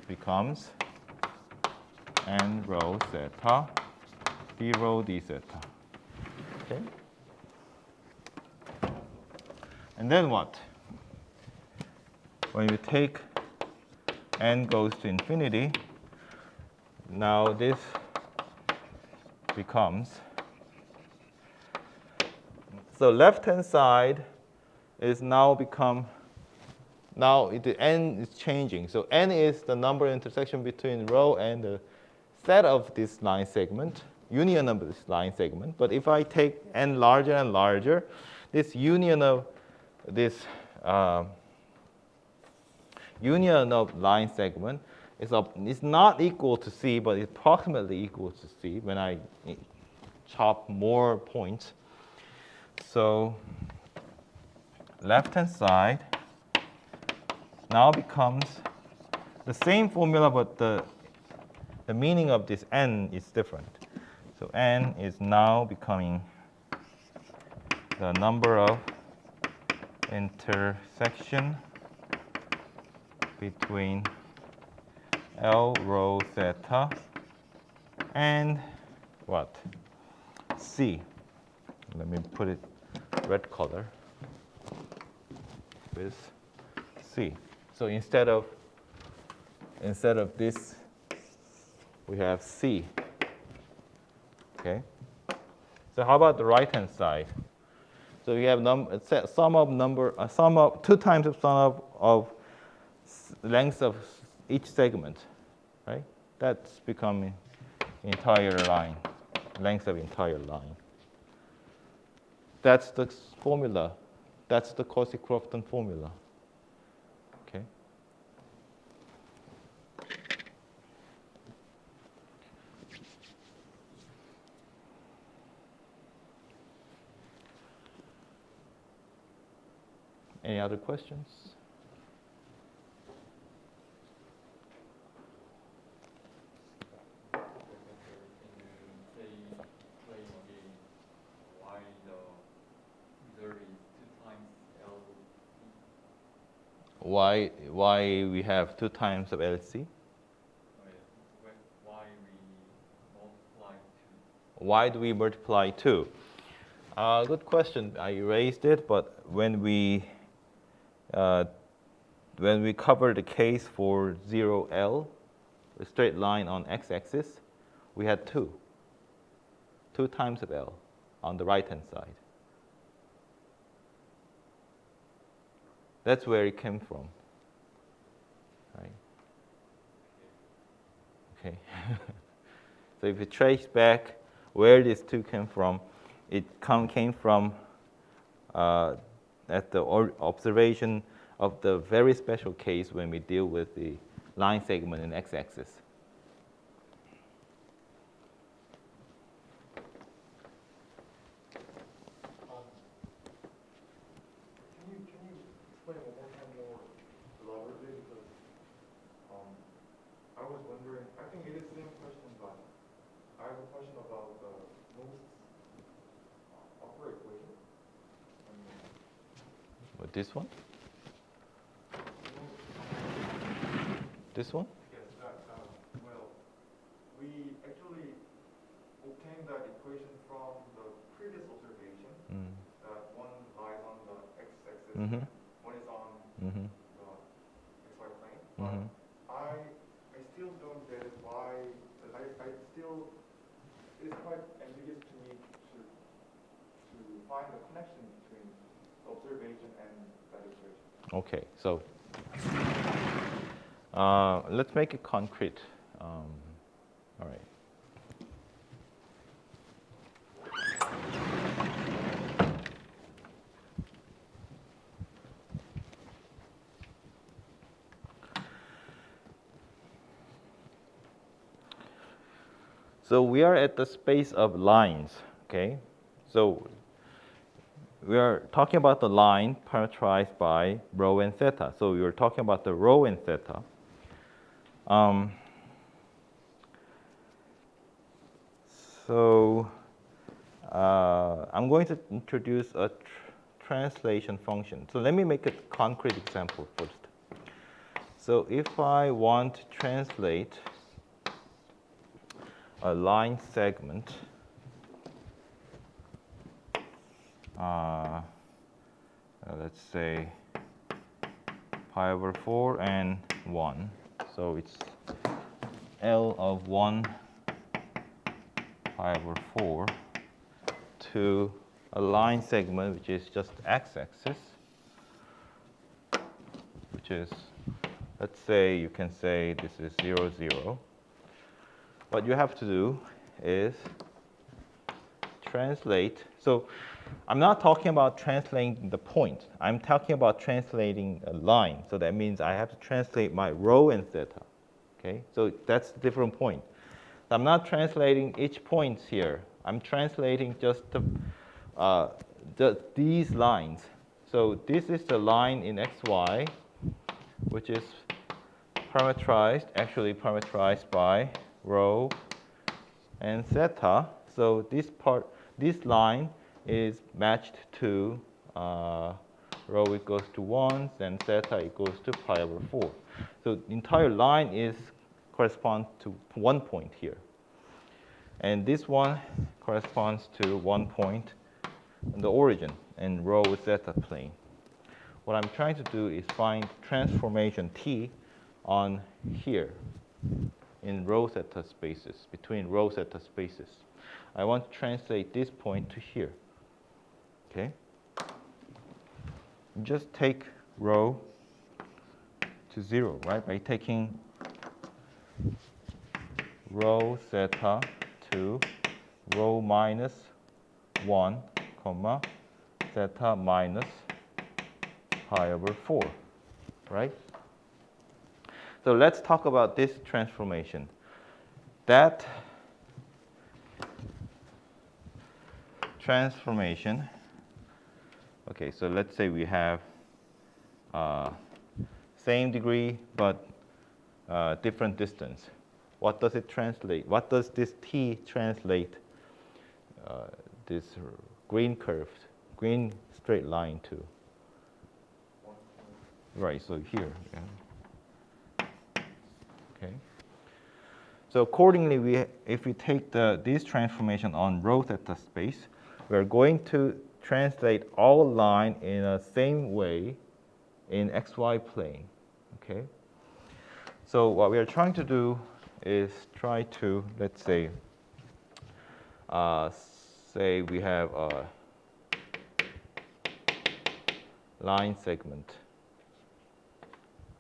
becomes n rho theta d rho d theta. Okay. And then what? When you take n goes to infinity, now this becomes, so left-hand side is now become, now the n is changing. So n is the number of intersection between rho and the set of this line segment, union of this line segment. But if I take n larger and larger, this union of this union of line segment is not equal to C, but it's approximately equal to C when I chop more points. So left-hand side now becomes the same formula, but the meaning of this n is different. So n is now becoming the number of intersection between L rho theta and what? C. Let me put it red color with C. So instead of this, we have C. Okay. So how about the right-hand side? So you have sum of 2 times the sum of length of each segment, right? That's becoming entire line, length of entire line. That's the formula. That's the Cauchy-Crofton formula. Okay. Any other questions? why we have 2 times of LC? Why we multiply 2? Why do we multiply 2? Good question. I erased it, but when we cover the case for 0L, a straight line on x-axis, we had 2 times of L on the right-hand side. That's where it came from, right? Okay. So if you trace back where this 2 came from, it came from at the observation of the very special case when we deal with the line segment in x-axis. Can you explain one more time more elaborately? Because I was wondering, I think it is the same question, but I have a question about the most upper equation. What, this one? This one? Yes, well, we actually obtained that equation from the previous observation. That one lies on the x-axis, one is on the xy plane. But I still don't get it why, it's quite ambiguous to me to find the connection between the observation and that equation. Okay, so let's make it concrete. All right. So we are at the space of lines, okay? So we are talking about the line parameterized by rho and theta. So we are talking about the rho and theta. I'm going to introduce a translation function. So let me make a concrete example first. So if I want to translate a line segment, let's say pi over 4 and 1. So it's L of 1 pi over 4 to a line segment which is just x-axis, which is, let's say, you can say this is 0, 0. What you have to do is translate. So I'm not talking about translating the point. I'm talking about translating a line. So that means I have to translate my rho and theta. Okay? So that's a different point. I'm not translating each point here. I'm translating just these lines. So this is the line in xy, which is actually parameterized by rho and theta. So this line is matched to rho equals to 1, and theta equals to pi over 4. So the entire line corresponds to one point here. And this one corresponds to one point in the origin in rho theta plane. What I'm trying to do is find transformation t on here in rho theta spaces, between rho theta spaces. I want to translate this point to here. Okay? Just take rho to 0, right? By taking rho theta to rho minus 1, comma, theta minus pi over 4, right? So let's talk about this transformation. That transformation, okay, so let's say we have same degree but different distance. What does it translate? What does this t translate this green straight line to? right, so here. Yeah. Okay. So accordingly, if we take this transformation on rho theta space, we're going to translate all line in the same way in xy plane. Okay. So what we are trying to do is try to, let's say, say we have a line segment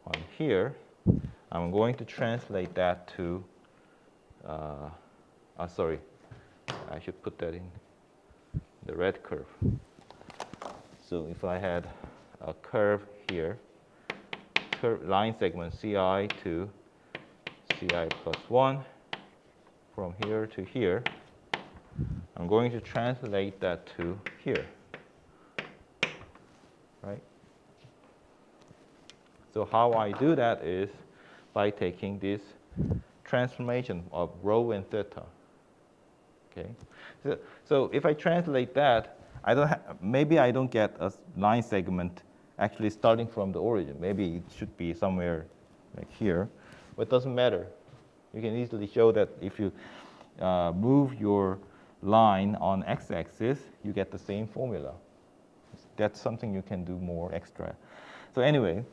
on here. I'm going to translate that to, sorry, I should put that in the red curve. So if I had a curve here, line segment CI to CI plus 1 from here to here, I'm going to translate that to here, right? So how I do that is by taking this transformation of rho and theta. Okay, so if I translate that, maybe I don't get a line segment actually starting from the origin. Maybe it should be somewhere like here, but it doesn't matter. You can easily show that if you move your line on x-axis, you get the same formula. That's something you can do more extra. So anyway,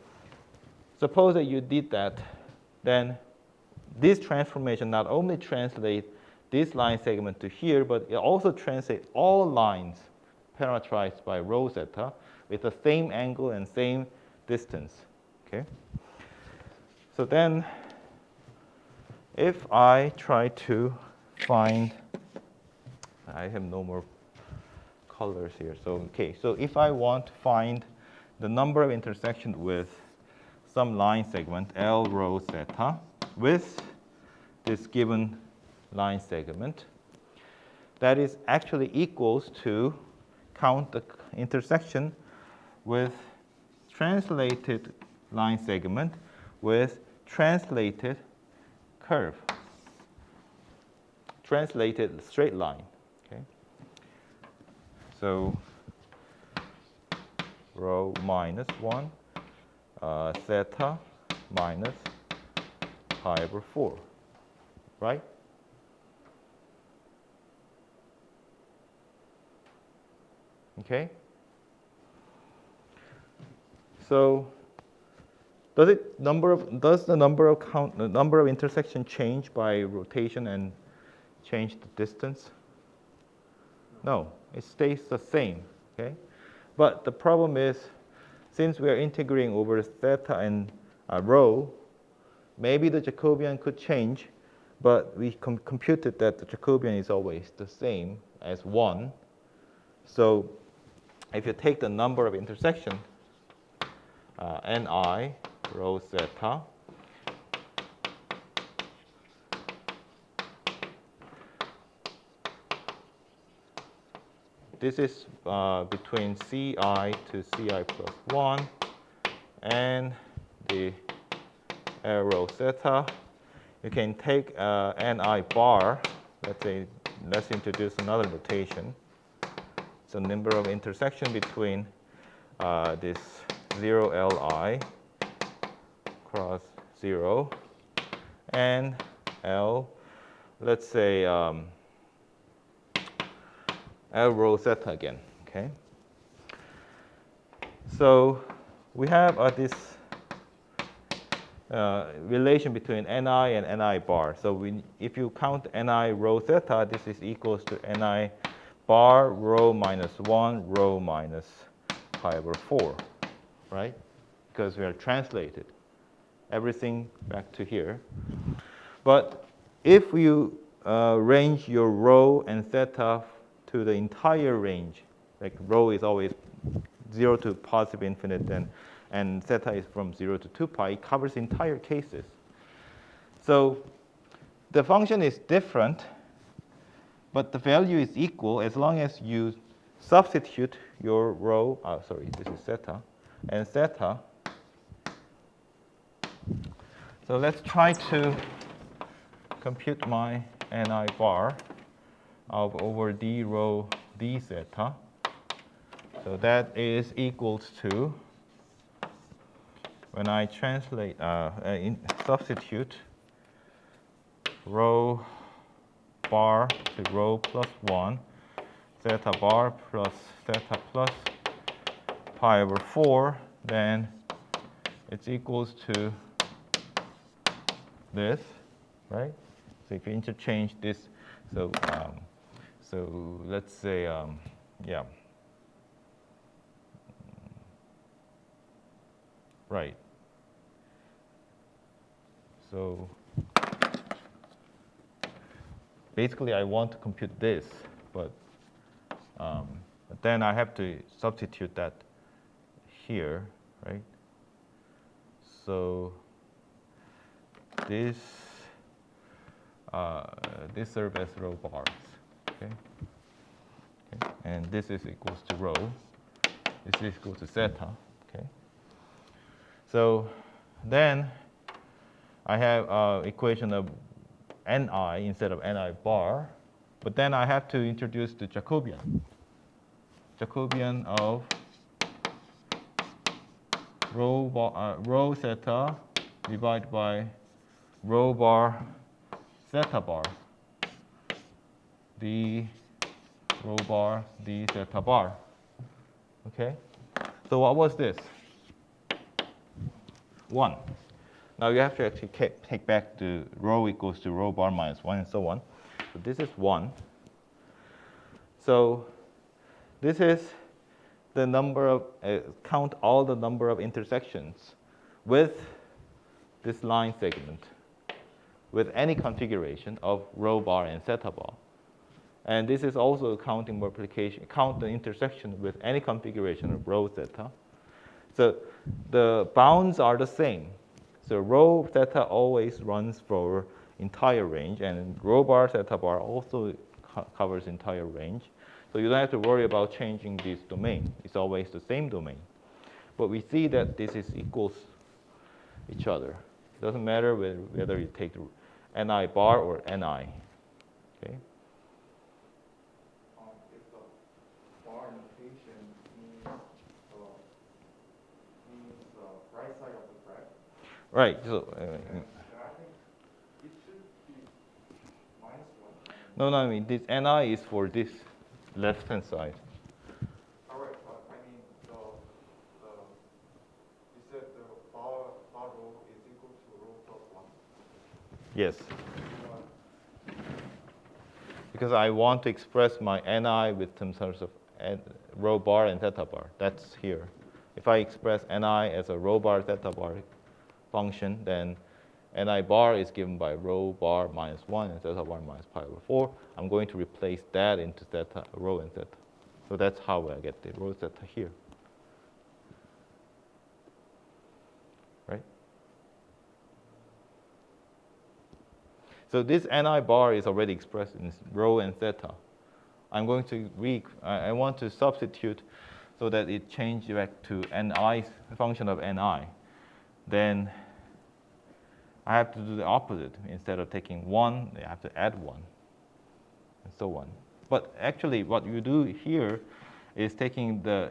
suppose that you did that, then this transformation not only translates this line segment to here, but it also translates all lines parameterized by rho theta with the same angle and same distance. Okay. So then, if I try to find, I have no more colors here. So okay. So if I want to find the number of intersections with some line segment L rho theta with this given line segment, that is actually equals to count the intersection with translated line segment with translated curve, translated straight line. Okay. So rho minus 1, theta minus pi over 4, right? Okay. So does the number of intersection change by rotation and change the distance? No, it stays the same. Okay, but the problem is, since we are integrating over theta and rho, maybe the Jacobian could change, but we computed that the Jacobian is always the same as 1. So if you take the number of intersections, ni rho theta, this is between Ci to Ci plus 1 and the L rho theta. You can take ni bar, let's introduce another notation. It's the number of intersection between this 0 Li cross 0 and L, let's say L rho theta again. Okay. So we have this relation between ni and ni bar. So if you count ni rho theta, this is equals to ni bar rho minus 1 rho minus pi over 4, right? Because we are translated everything back to here. But if you range your rho and theta to the entire range, like rho is always 0 to positive infinite, and theta is from 0 to 2 pi, it covers entire cases. So the function is different, but the value is equal as long as you substitute your rho, this is theta, and theta. So let's try to compute my ni bar of over d rho d theta. So that is equals to when I translate, substitute rho bar to rho plus 1, theta bar plus theta plus pi over 4, then it's equals to this, right? So if you interchange this, so let's say, yeah, right. So basically, I want to compute this, but then I have to substitute that here, right? So this serves as rho bars, okay? And this is equals to rho. This is equal to theta, okay? So then I have equation of ni instead of ni bar, but then I have to introduce the Jacobian. Jacobian of rho theta divided by rho bar theta bar d rho bar d theta bar. Okay? So what was this? 1. Now you have to actually take back the rho equals to rho bar minus 1 and so on. So this is 1. So this is the number of, count all the number of intersections with this line segment with any configuration of rho bar and theta bar. And this is also counting multiplication, count the intersection with any configuration of rho theta. So the bounds are the same. So rho theta always runs for entire range, and rho bar theta bar also covers entire range. So you don't have to worry about changing this domain. It's always the same domain. But we see that this is equals each other. It doesn't matter whether you take the ni bar or ni. Okay. If the bar notation means the right side of the graph, Right. So, then I think it should be -1. no, I mean, this ni is for this left-hand side. All right, but I mean you said the bar rho is equal to rho plus 1. Yes. Because I want to express my ni with some sorts of rho bar and theta bar. That's here. If I express ni as a rho bar theta bar function, then ni bar is given by rho bar minus 1 and theta bar minus pi over 4. I'm going to replace that into theta, rho and theta. So that's how I get the rho theta here. Right? So this ni bar is already expressed in rho and theta. I'm going to I want to substitute so that it changes back to ni, function of ni. Then I have to do the opposite. Instead of taking 1, I have to add 1, and so on. But actually, what you do here is taking the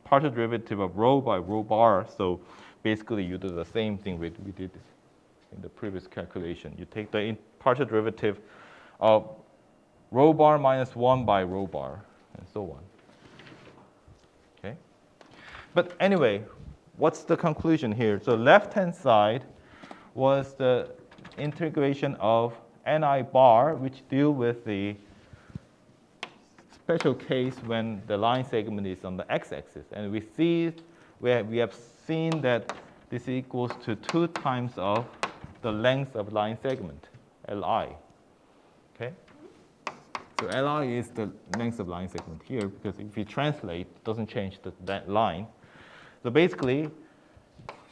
partial derivative of rho by rho bar. So basically, you do the same thing we did in the previous calculation. You take the partial derivative of rho bar minus 1 by rho bar, and so on. Okay? But anyway, what's the conclusion here? So left-hand side was the integration of ni bar, which deal with the special case when the line segment is on the x-axis. And we have seen that this equals to 2 times of the length of line segment, Li. Okay? So Li is the length of line segment here, because if you translate, it doesn't change that line. So basically,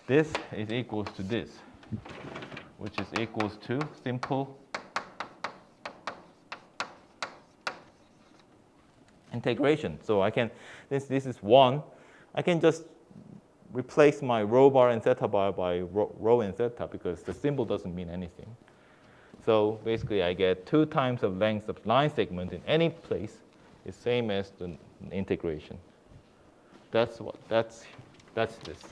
this is equals to this, which is equals to simple integration. So I can, this is 1, I can just replace my rho bar and theta bar by rho and theta, because the symbol doesn't mean anything. So basically, I get 2 times the length of line segment in any place is same as the integration. That's this.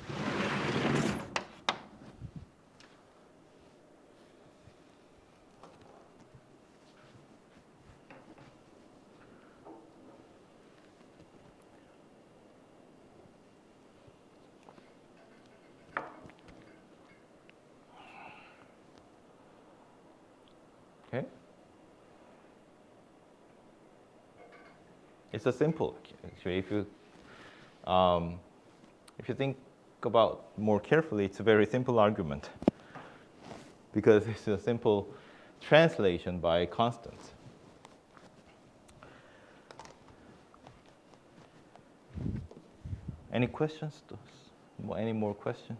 Okay. It's a simple, actually. If you think about more carefully, it's a very simple argument because it's a simple translation by constants. Any questions? Any more questions?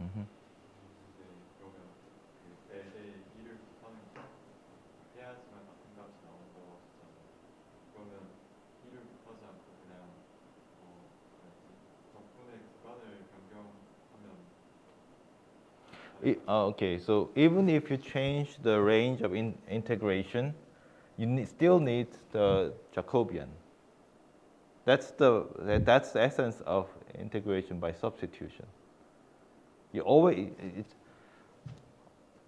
Mm-hmm. 그러면 그 L의 2를 곱하는 거 해야지만 같은 값이 나온다고 하셨잖아요. 그러면 2를 곱하지 않고 그냥 적분의 구간을 변경하면 Okay, so even if you change the range of integration, you still need the Jacobian. That's the essence of integration by substitution. You always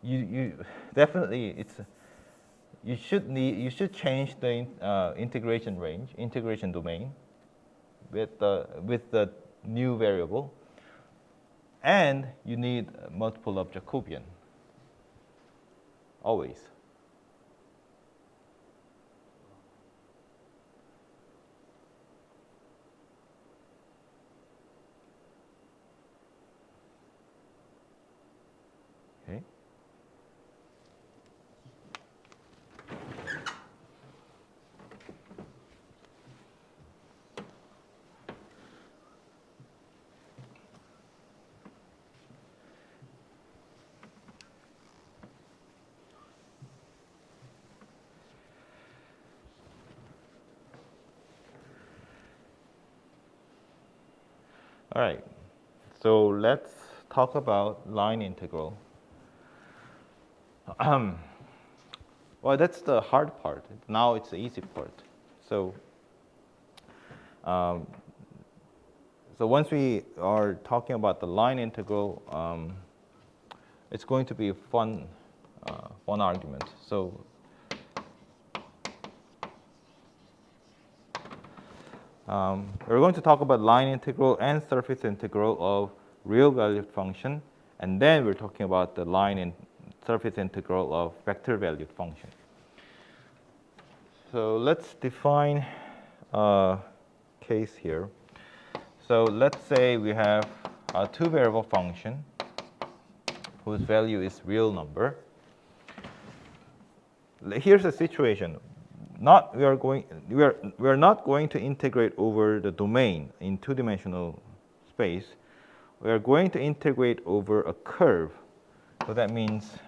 you definitely you should change the integration range, integration domain with the new variable, and you need multiple of Jacobian always. Okay. All right, so let's talk about line integral. Well, that's the hard part. Now it's the easy part. So, so once we are talking about the line integral, it's going to be a fun argument. So, we're going to talk about line integral and surface integral of real valued function, and then we're talking about the line and surface integral of vector valued function. So let's define a case here. So let's say we have a two variable function whose value is real number. Here's the situation. We are not going to integrate over the domain in two-dimensional space. We are going to integrate over a curve. So that means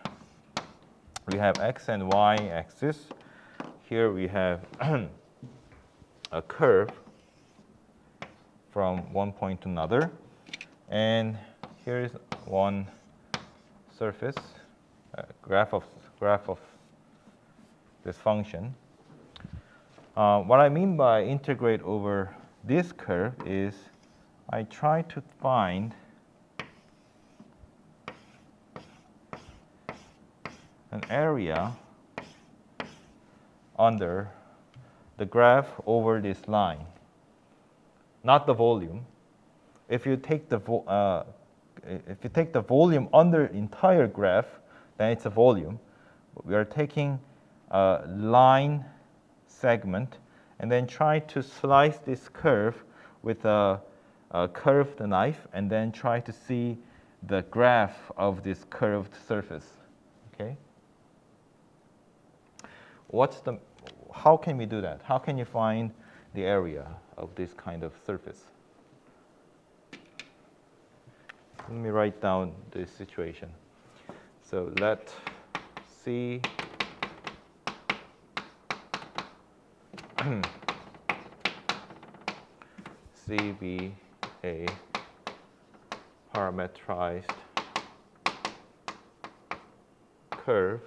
we have x and y axis. Here we have a curve from one point to another, and here is one surface, graph of this function. What I mean by integrate over this curve is I try to find an area under the graph over this line, not the volume. If you take the volume under the entire graph, then it's a volume. We are taking a line segment and then try to slice this curve with a curved knife, and then try to see the graph of this curved surface. Okay. How can we do that? How can you find the area of this kind of surface? Let me write down this situation. So let C be a parametrized curve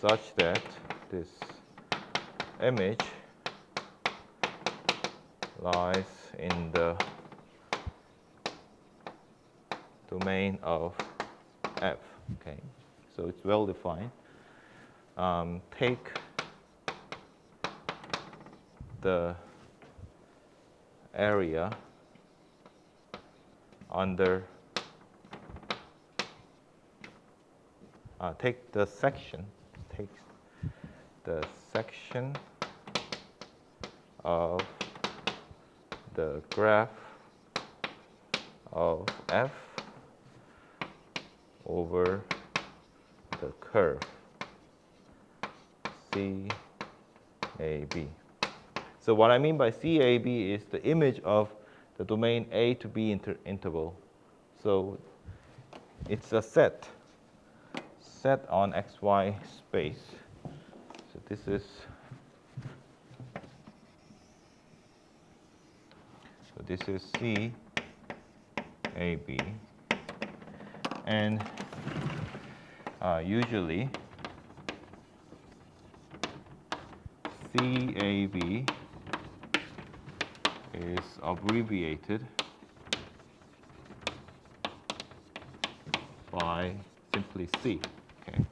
such that this image lies in the domain of F. Okay, so it's well defined. take the area under, take the section of the graph of f over the curve CAB. So what I mean by CAB is the image of the domain A to B interval. So it's a set on XY space. So this is CAB, and usually CAB is abbreviated by simply C. Okay,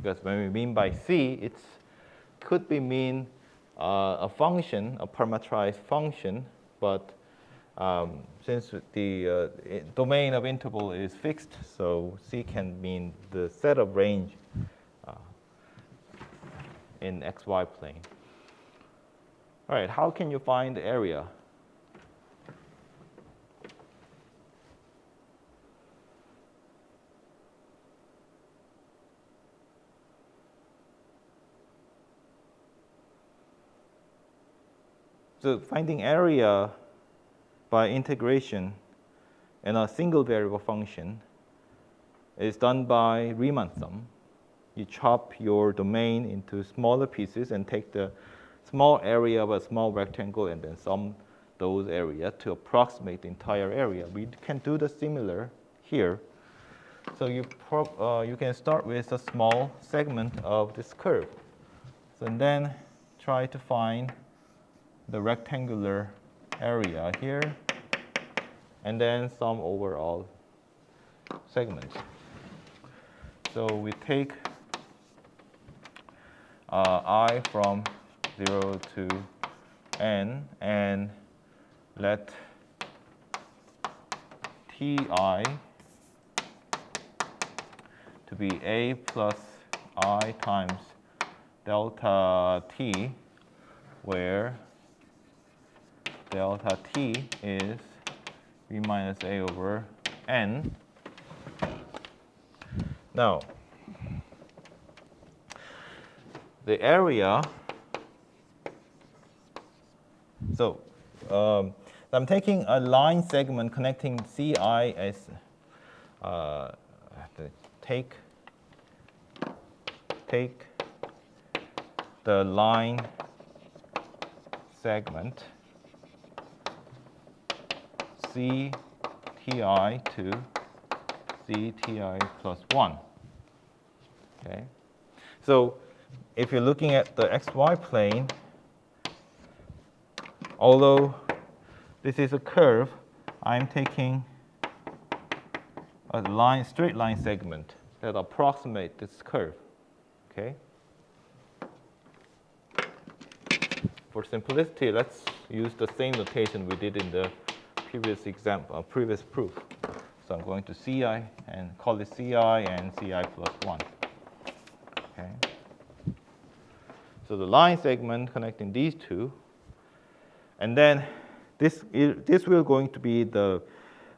because when we mean by C, it could be mean a function, a parameterized function, but since the domain of interval is fixed, so C can mean the set of range in XY plane. All right, how can you find the area? So finding area by integration in a single variable function is done by Riemann sum. You chop your domain into smaller pieces and take the small area of a small rectangle and then sum those areas to approximate the entire area. We can do the similar here. So you can start with a small segment of this curve. So and then try to find the rectangular area here, and then sum over all segments. So we take I from 0 to n and let Ti to be A plus I times delta T, where delta T is V minus A over n. Now, the area, so I'm taking a line segment connecting Ci as, take the line segment CTi to CTi plus 1. Okay, so if you're looking at the XY plane, although this is a curve, I'm taking a straight line segment that approximates this curve. Okay. For simplicity, let's use the same notation we did in the previous example, previous proof. So I'm going to Ci and call it Ci and Ci plus 1. Okay. So the line segment connecting these two, and then this will going to be the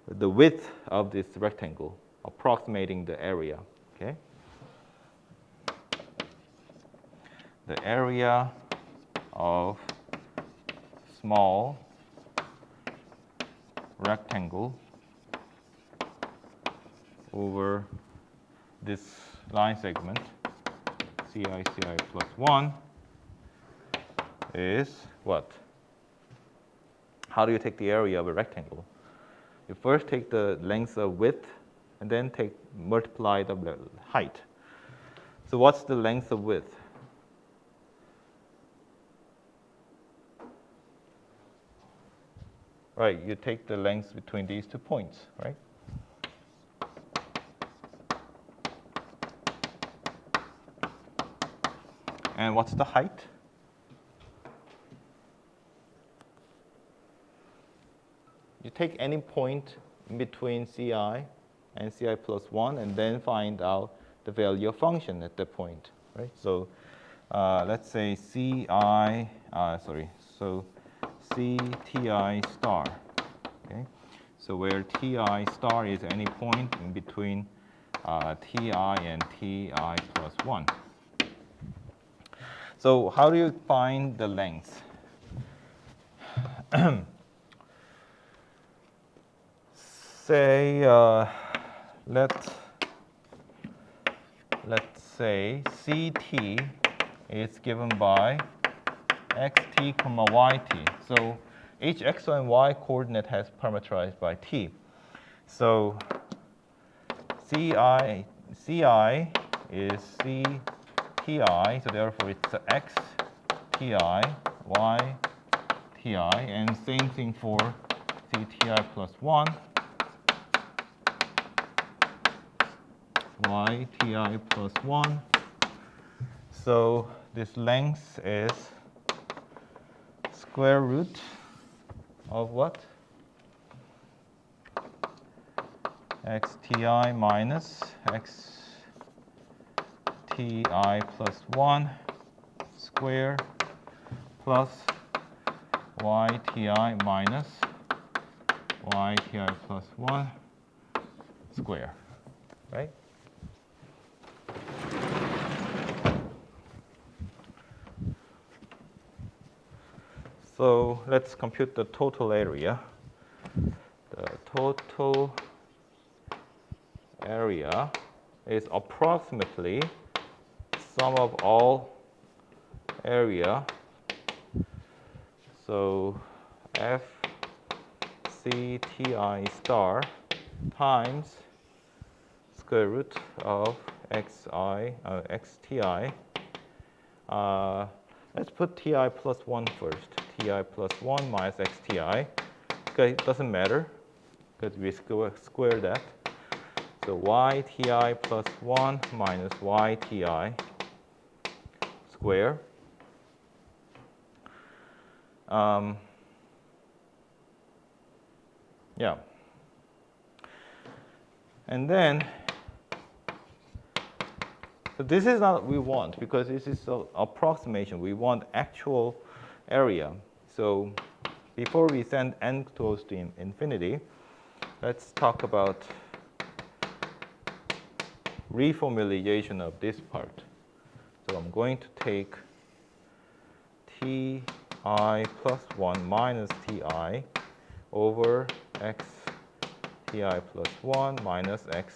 width of this rectangle, approximating the area. Okay. The area of small rectangle over this line segment Ci plus 1 is what? How do you take the area of a rectangle? You first take the length of width and then multiply the height. So what's the length of width? Right, you take the length between these 2 points, right? And what's the height? You take any point in between Ci and Ci plus 1 and then find out the value of function at that point, right? So let's say so Cti star, okay? So where Ti star is any point in between Ti and Ti plus 1. So how do you find the length? Say, let's say Ct is given by xt comma yt. So each x and y coordinate has parameterized by t. So Ci is Cti, so therefore it's x Ti, y Ti, and same thing for Cti plus 1, y Ti plus 1. So this length is square root of what? xti minus xti plus 1 square plus yti minus yti plus 1 square, right? So let's compute the total area. The total area is approximately sum of all area. So f c t I star times square root of xti. Let's put ti plus 1 first. Ti plus 1 minus xti. Okay, it doesn't matter because we square that. So yti plus 1 minus yti square. Yeah. And then, so this is not what we want because this is an approximation. We want actual area. So before we send n close to infinity, let's talk about reformulation of this part. So I'm going to take ti plus 1 minus ti over x ti plus 1 minus x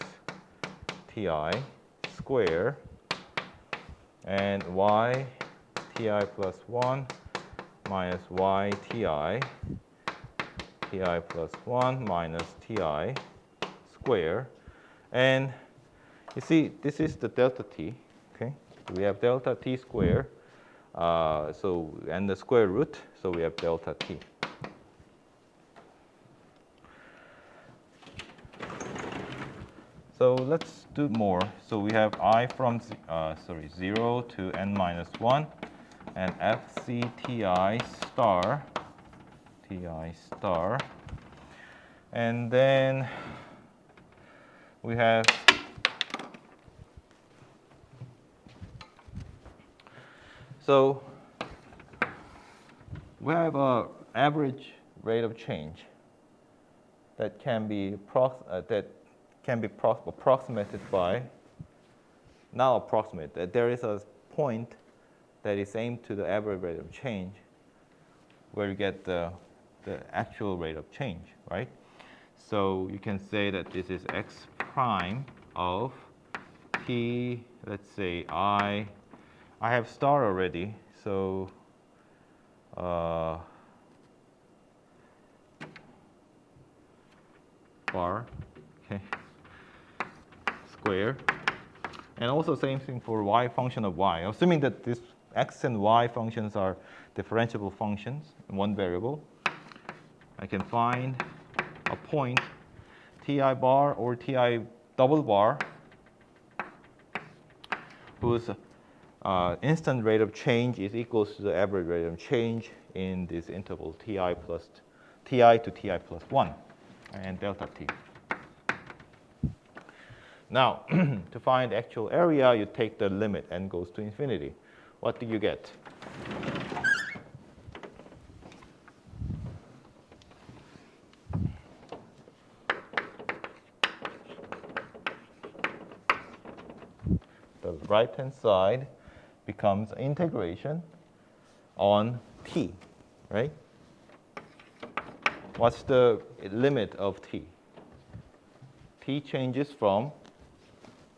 ti square and y ti plus 1 minus y ti plus 1 minus ti square. And you see, this is the delta t, okay? We have delta t square, and the square root, so we have delta t. So let's do more. So we have I from 0 to n minus 1, and fcti star, ti star, and then we have so we have an average rate of change that can be approximated by, not approximate, that there is a point that is aimed to the average rate of change where you get the actual rate of change, right? So you can say that this is x prime of t, let's say I have star already, so bar, okay, square. And also same thing for y function of y. Assuming that this x and y functions are differentiable functions in one variable, I can find a point ti bar or ti double bar whose instant rate of change is equals to the average rate of change in this interval ti to ti plus 1 and delta t. Now, to find the actual area, you take the limit n goes to infinity. What do you get? The right-hand side becomes integration on t, right? What's the limit of t? T changes from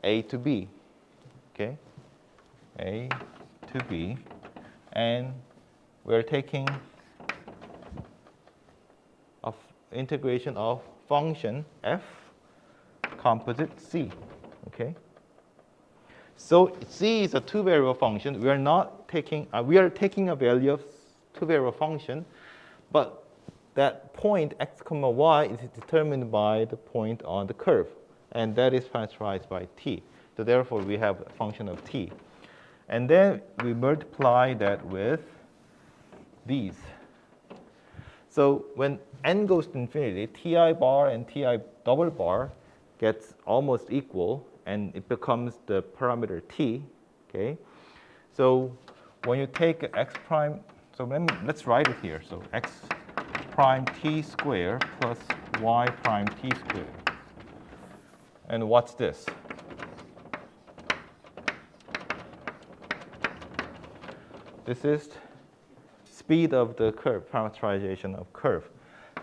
a to b, okay? A to b, and we're taking of integration of function f composite c, okay? So c is a two-variable function. We are taking a value of two-variable function, but that point x comma y is determined by the point on the curve, and that is parameterized by t. So therefore, we have a function of t. And then we multiply that with these. So when n goes to infinity, ti bar and ti double bar gets almost equal, and it becomes the parameter t, okay? So when you take x prime, so let's write it here. So x prime t squared plus y prime t squared. And what's this? This is speed of the curve, parameterization of curve.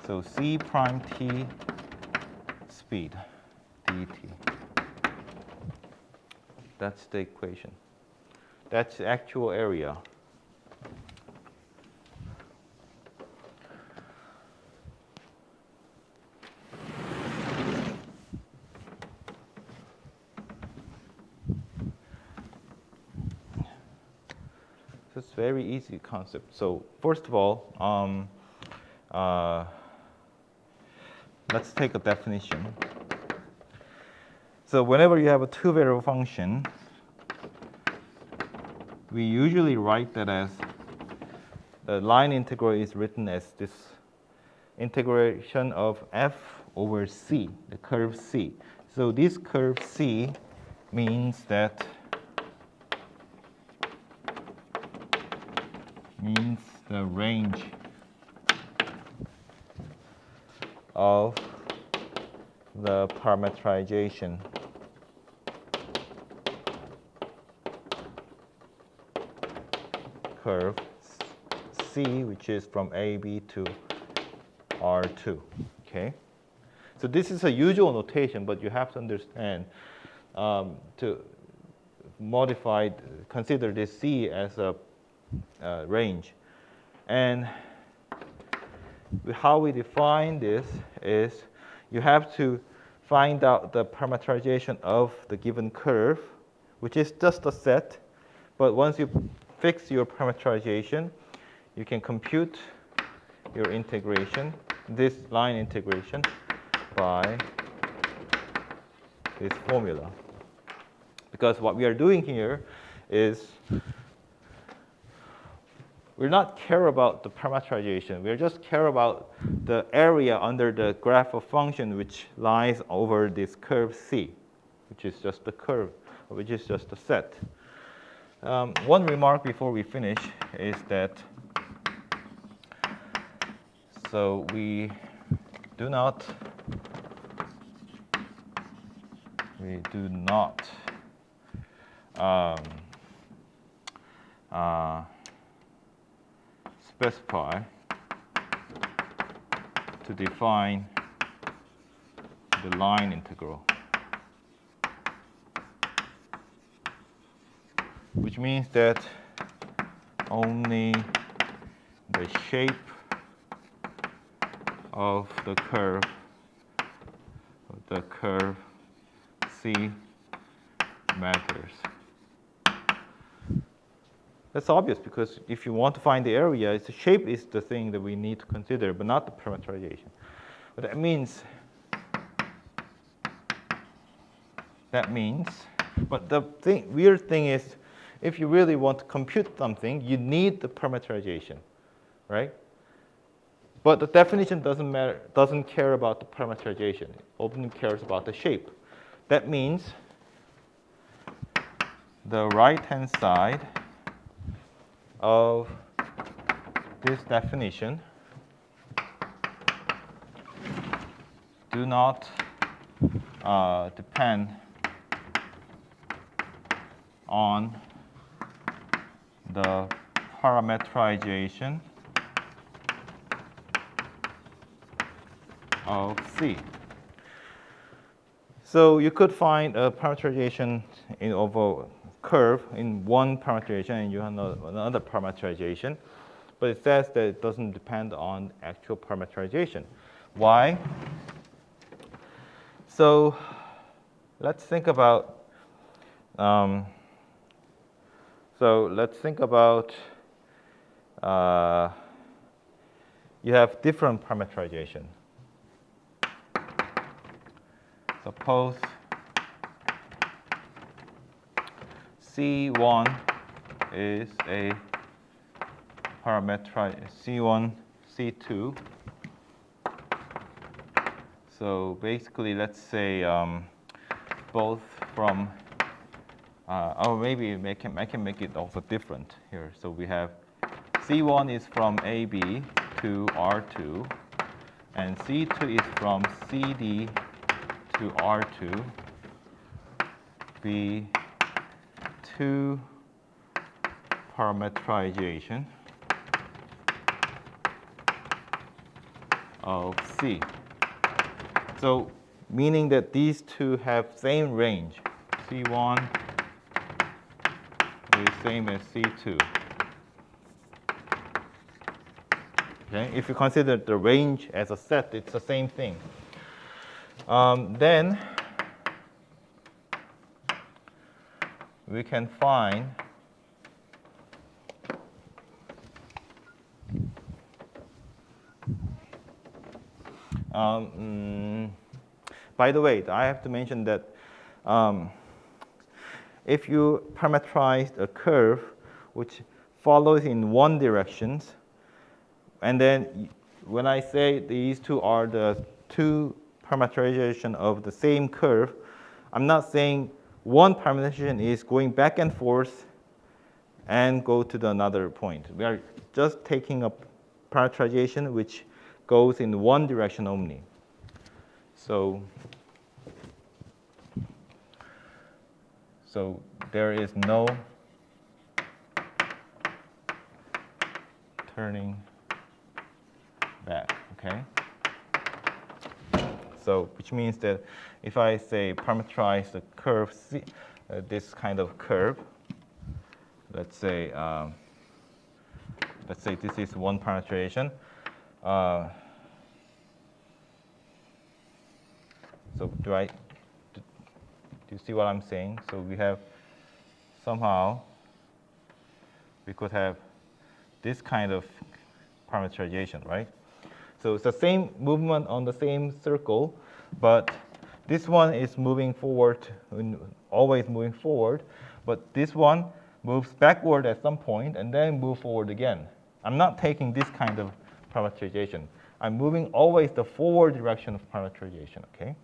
So c prime t speed dt. That's the equation. That's the actual area. So it's very easy concept. So first of all, let's take a definition. So whenever you have a two-variable function, we usually write that as the line integral is written as this integration of f over c, the curve c. So this curve c means that the range of the parameterization curve C, which is from AB to R2, okay? So this is a usual notation, but you have to understand to consider this C as a range. And how we define this is you have to find out the parameterization of the given curve, which is just a set. But once you fix your parameterization, you can compute your integration, this line integration, by this formula. Because what we are doing here is we're not care about the parameterization. We just care about the area under the graph of function which lies over this curve C, which is just the curve, which is just a set. One remark before we finish is that so we do not specify to define the line integral, which means that only the shape of the curve C matters. That's obvious because if you want to find the area, the shape is the thing that we need to consider, but not the parameterization. But that means, but the weird thing is, if you really want to compute something, you need the parameterization, right? But the definition doesn't care about the parameterization. It only cares about the shape. That means the right-hand side of this definition do not depend on the parameterization of C. So you could find a parameterization of a curve in one parameterization and you have another parameterization, but it says that it doesn't depend on actual parameterization. Why? So let's think about you have different parameterization. Suppose C1 is a parameterized C1, C2. So basically, let's say both from, or maybe I can make it also different here. So we have C1 is from AB to R2, and C2 is from CD to R2, be two parameterization of C. So meaning that these two have same range. C1 is same as C2. Okay? If you consider the range as a set, it's the same thing. Then we can find by the way, I have to mention that if you parameterize a curve which follows in one direction, and then when I say these two are the two parameterization of the same curve, I'm not saying one parameterization is going back and forth and go to another point. We are just taking a parameterization which goes in one direction only. So there is no turning back, okay? So which means that if I say parameterize the curve C, this kind of curve, let's say this is one parameterization. So do you see what I'm saying? So we have somehow we could have this kind of parameterization, right? So it's the same movement on the same circle, but this one is moving forward, always moving forward, but this one moves backward at some point and then move forward again. I'm not taking this kind of parameterization. I'm moving always the forward direction of parameterization, okay?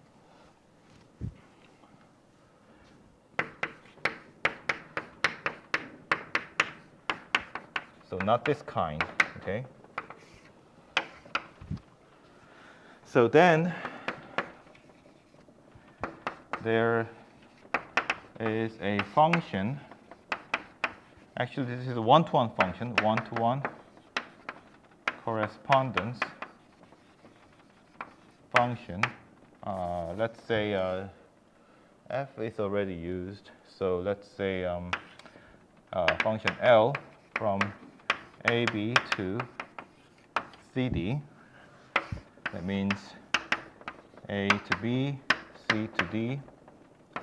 So not this kind, okay? So then there is a function. Actually, this is a one-to-one function, one-to-one correspondence function. Let's say f is already used. So let's say function L from AB to CD. That means A to B, C to D,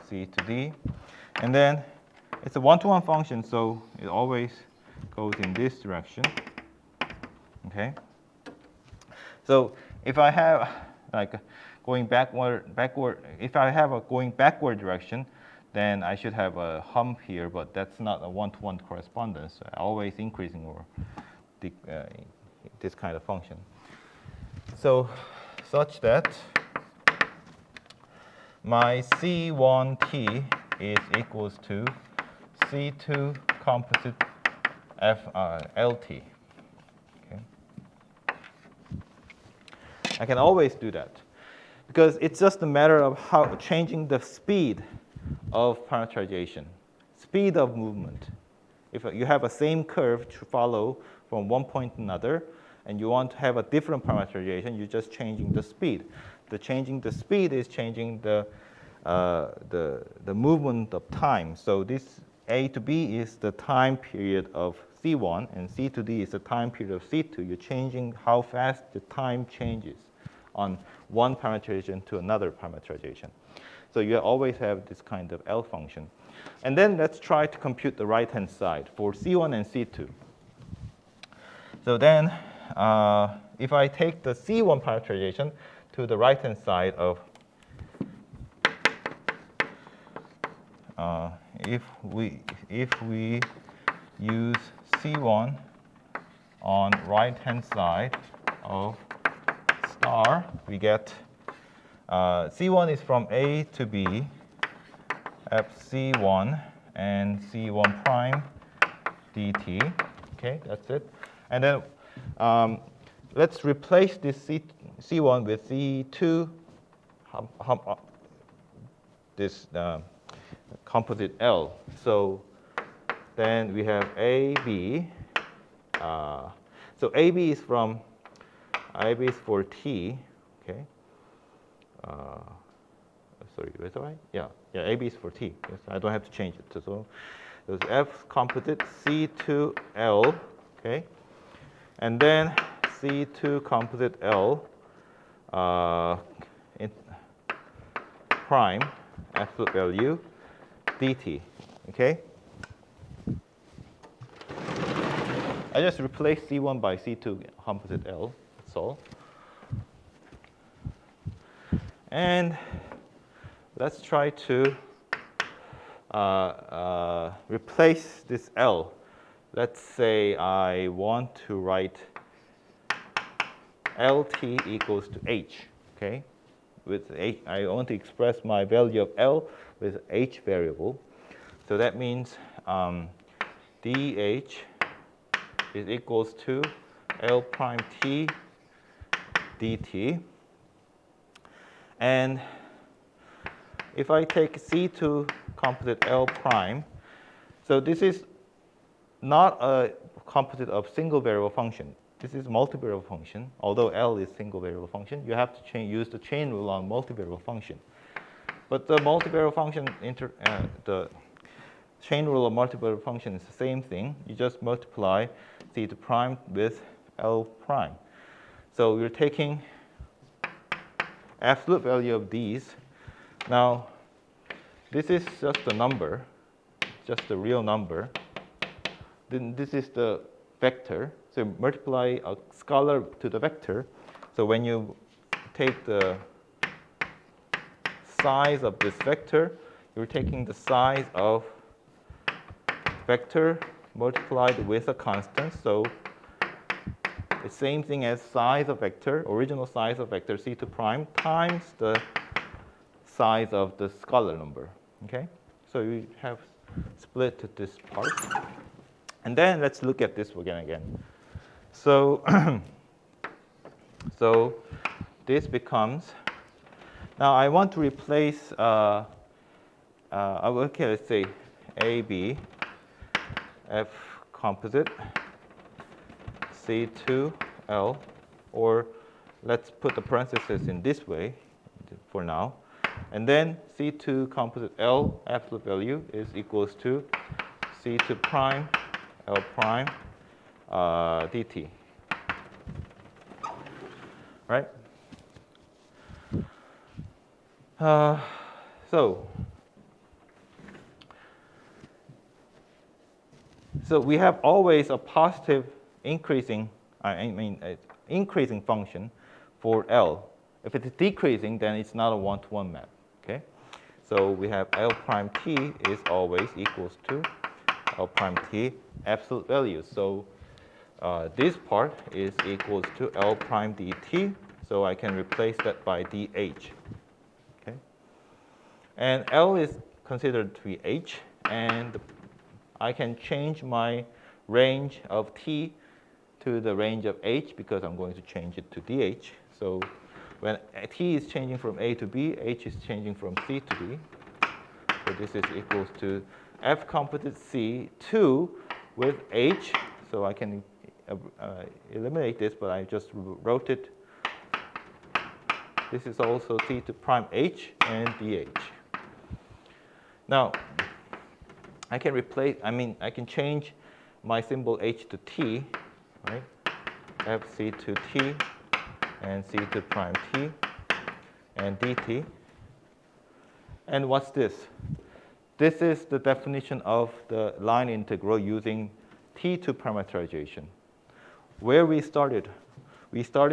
C to D. And then it's a one-to-one function, so it always goes in this direction. Okay? So if I have like going backward, if I have a going backward direction, then I should have a hump here, but that's not a one-to-one correspondence. Always increasing or this kind of function. So such that my C1t is equals to C2 composite LT. Okay. I can always do that because it's just a matter of how changing the speed of parameterization, speed of movement. If you have a same curve to follow from one point to another, and you want to have a different parameterization, you're just changing the speed. The changing the speed is changing the movement of time. So this A to B is the time period of C1, and C to D is the time period of C2. You're changing how fast the time changes on one parameterization to another parameterization. So you always have this kind of L function. And then let's try to compute the right-hand side for C1 and C2. So then if I take the C1 parameterization to the right-hand side of if we use C1 on right-hand side of star, we get C1 is from A to B, FC1 and C1 prime dt. Okay, that's it. And then let's replace this C1 with C2, this composite L. So then we have AB. So AB is from AB is for T. Okay. Sorry, is that right? Yeah, AB is for T. Yes, I don't have to change it. So there's F composite C2L. Okay. And then C2 composite L in prime absolute value dt. Okay. I just replace C1 by C2 composite L. That's all. And let's try to replace this L. Let's say I want to write LT equals to H. Okay, with H, I want to express my value of L with H variable. So that means DH is equals to L prime T dt. And if I take C2 composite L prime, so this is not a composite of single variable function. This is multivariable function. Although L is single variable function, you have to use the chain rule on multivariable function. But the multivariable function, the chain rule of multivariable function is the same thing. You just multiply C2 prime with L prime. So we're taking absolute value of these. Now, this is just a number, just a real number. Then this is the vector. So multiply a scalar to the vector. So when you take the size of this vector, you're taking the size of vector multiplied with a constant. So the same thing as size of vector, original size of vector C2 prime times the size of the scalar number. Okay? So we have split this part. And then let's look at this again. So, so this becomes, now I want to replace, okay, let's say AB, F composite, C2L, or let's put the parentheses in this way for now. And then C2 composite L absolute value is equals to C2 prime L prime dt. Right? So we have always a positive increasing, increasing function for L. If it's decreasing, then it's not a one-to-one map. Okay? So we have L prime t is always equals to L prime t absolute value. So this part is equals to L prime dt. So I can replace that by dh. Okay. And L is considered to be h, and I can change my range of t to the range of h because I'm going to change it to dh. So when t is changing from a to b, h is changing from c to d. So this is equals to f composite c 2 with h. So I can eliminate this, but I just wrote it. This is also c to prime h and dh. Now, I can I can change my symbol h to t, right? fc to t and c to prime t and dt. And what's this? This is the definition of the line integral using T2 parameterization. Where we started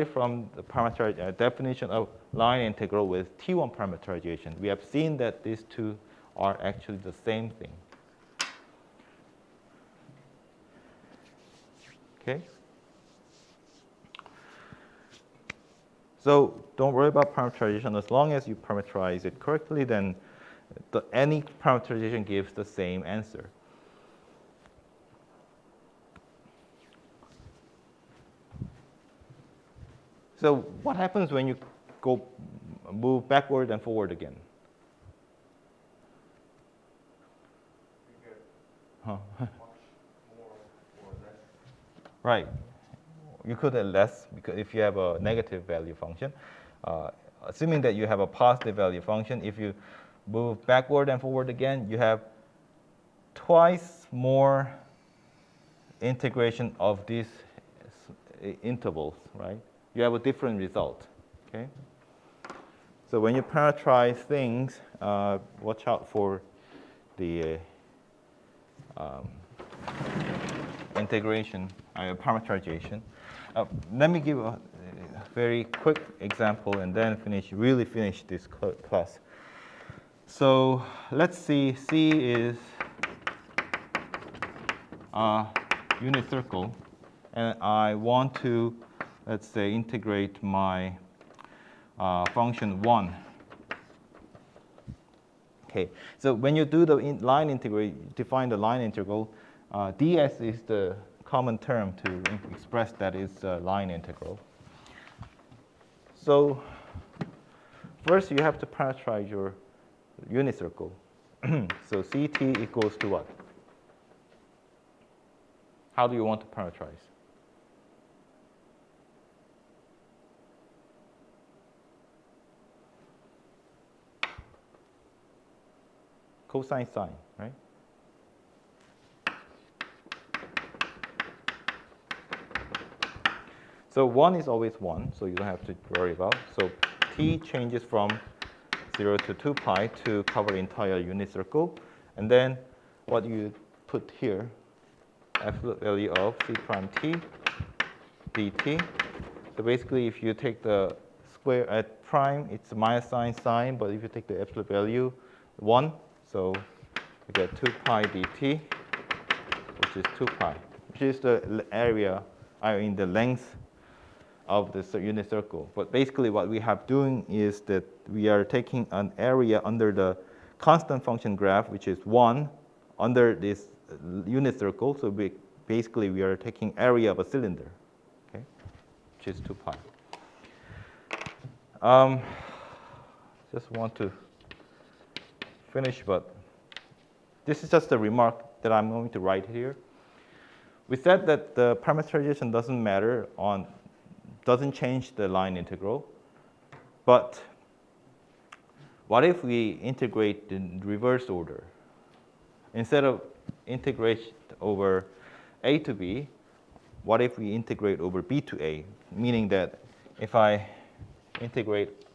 from the definition of line integral with T1 parameterization. We have seen that these two are actually the same thing. Okay? So don't worry about parameterization. As long as you parameterize it correctly, then any parameterization gives the same answer. So what happens when you move backward and forward again? You get much more or less. Right. You could have less because if you have a negative value function. Assuming that you have a positive value function, if you move backward and forward again, you have twice more integration of these intervals, right? You have a different result, okay? So when you parameterize things, watch out for the integration, parameterization. Let me give a very quick example and then really finish this class. So let's see, C is a unit circle, and I want to, let's say, integrate my function 1. Okay, so when you do the line integral, define the line integral, ds is the common term to express that is a line integral. So first you have to parameterize your unit circle. So Ct equals to what? How do you want to parameterize? Cosine sine, right? So 1 is always 1, so you don't have to worry about. So t changes from 0 to 2 pi to cover the entire unit circle. And then what you put here, absolute value of c prime t dt. So basically, if you take the square at prime, it's minus sine, but if you take the absolute value, 1, so you get 2 pi dt, which is 2 pi, which is the area, the length of the unit circle. But basically what we have doing is that we are taking an area under the constant function graph, which is 1, under this unit circle. So basically we are taking area of a cylinder, okay, which is 2 pi. Just want to finish, but this is just a remark that I'm going to write here. We said that the parameterization doesn't change the line integral, but what if we integrate in reverse order? Instead of integrate over a to b, what if we integrate over b to a? Meaning that if I integrate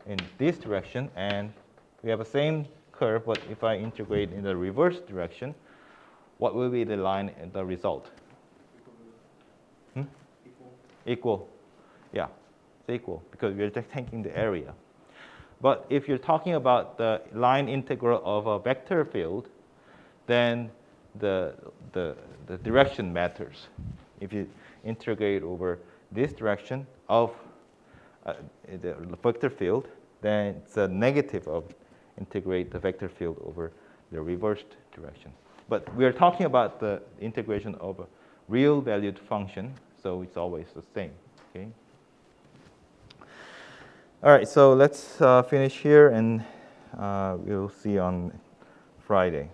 in this direction and we have the same curve, but if I integrate in the reverse direction, what will be the result? Equal. Yeah, it's equal because we're just taking the area. But if you're talking about the line integral of a vector field, then the direction matters. If you integrate over this direction of the vector field, then it's a negative of integrate the vector field over the reversed direction. But we are talking about the integration of a real valued function, so it's always the same. Okay. All right, so let's finish here, and we'll see on Friday.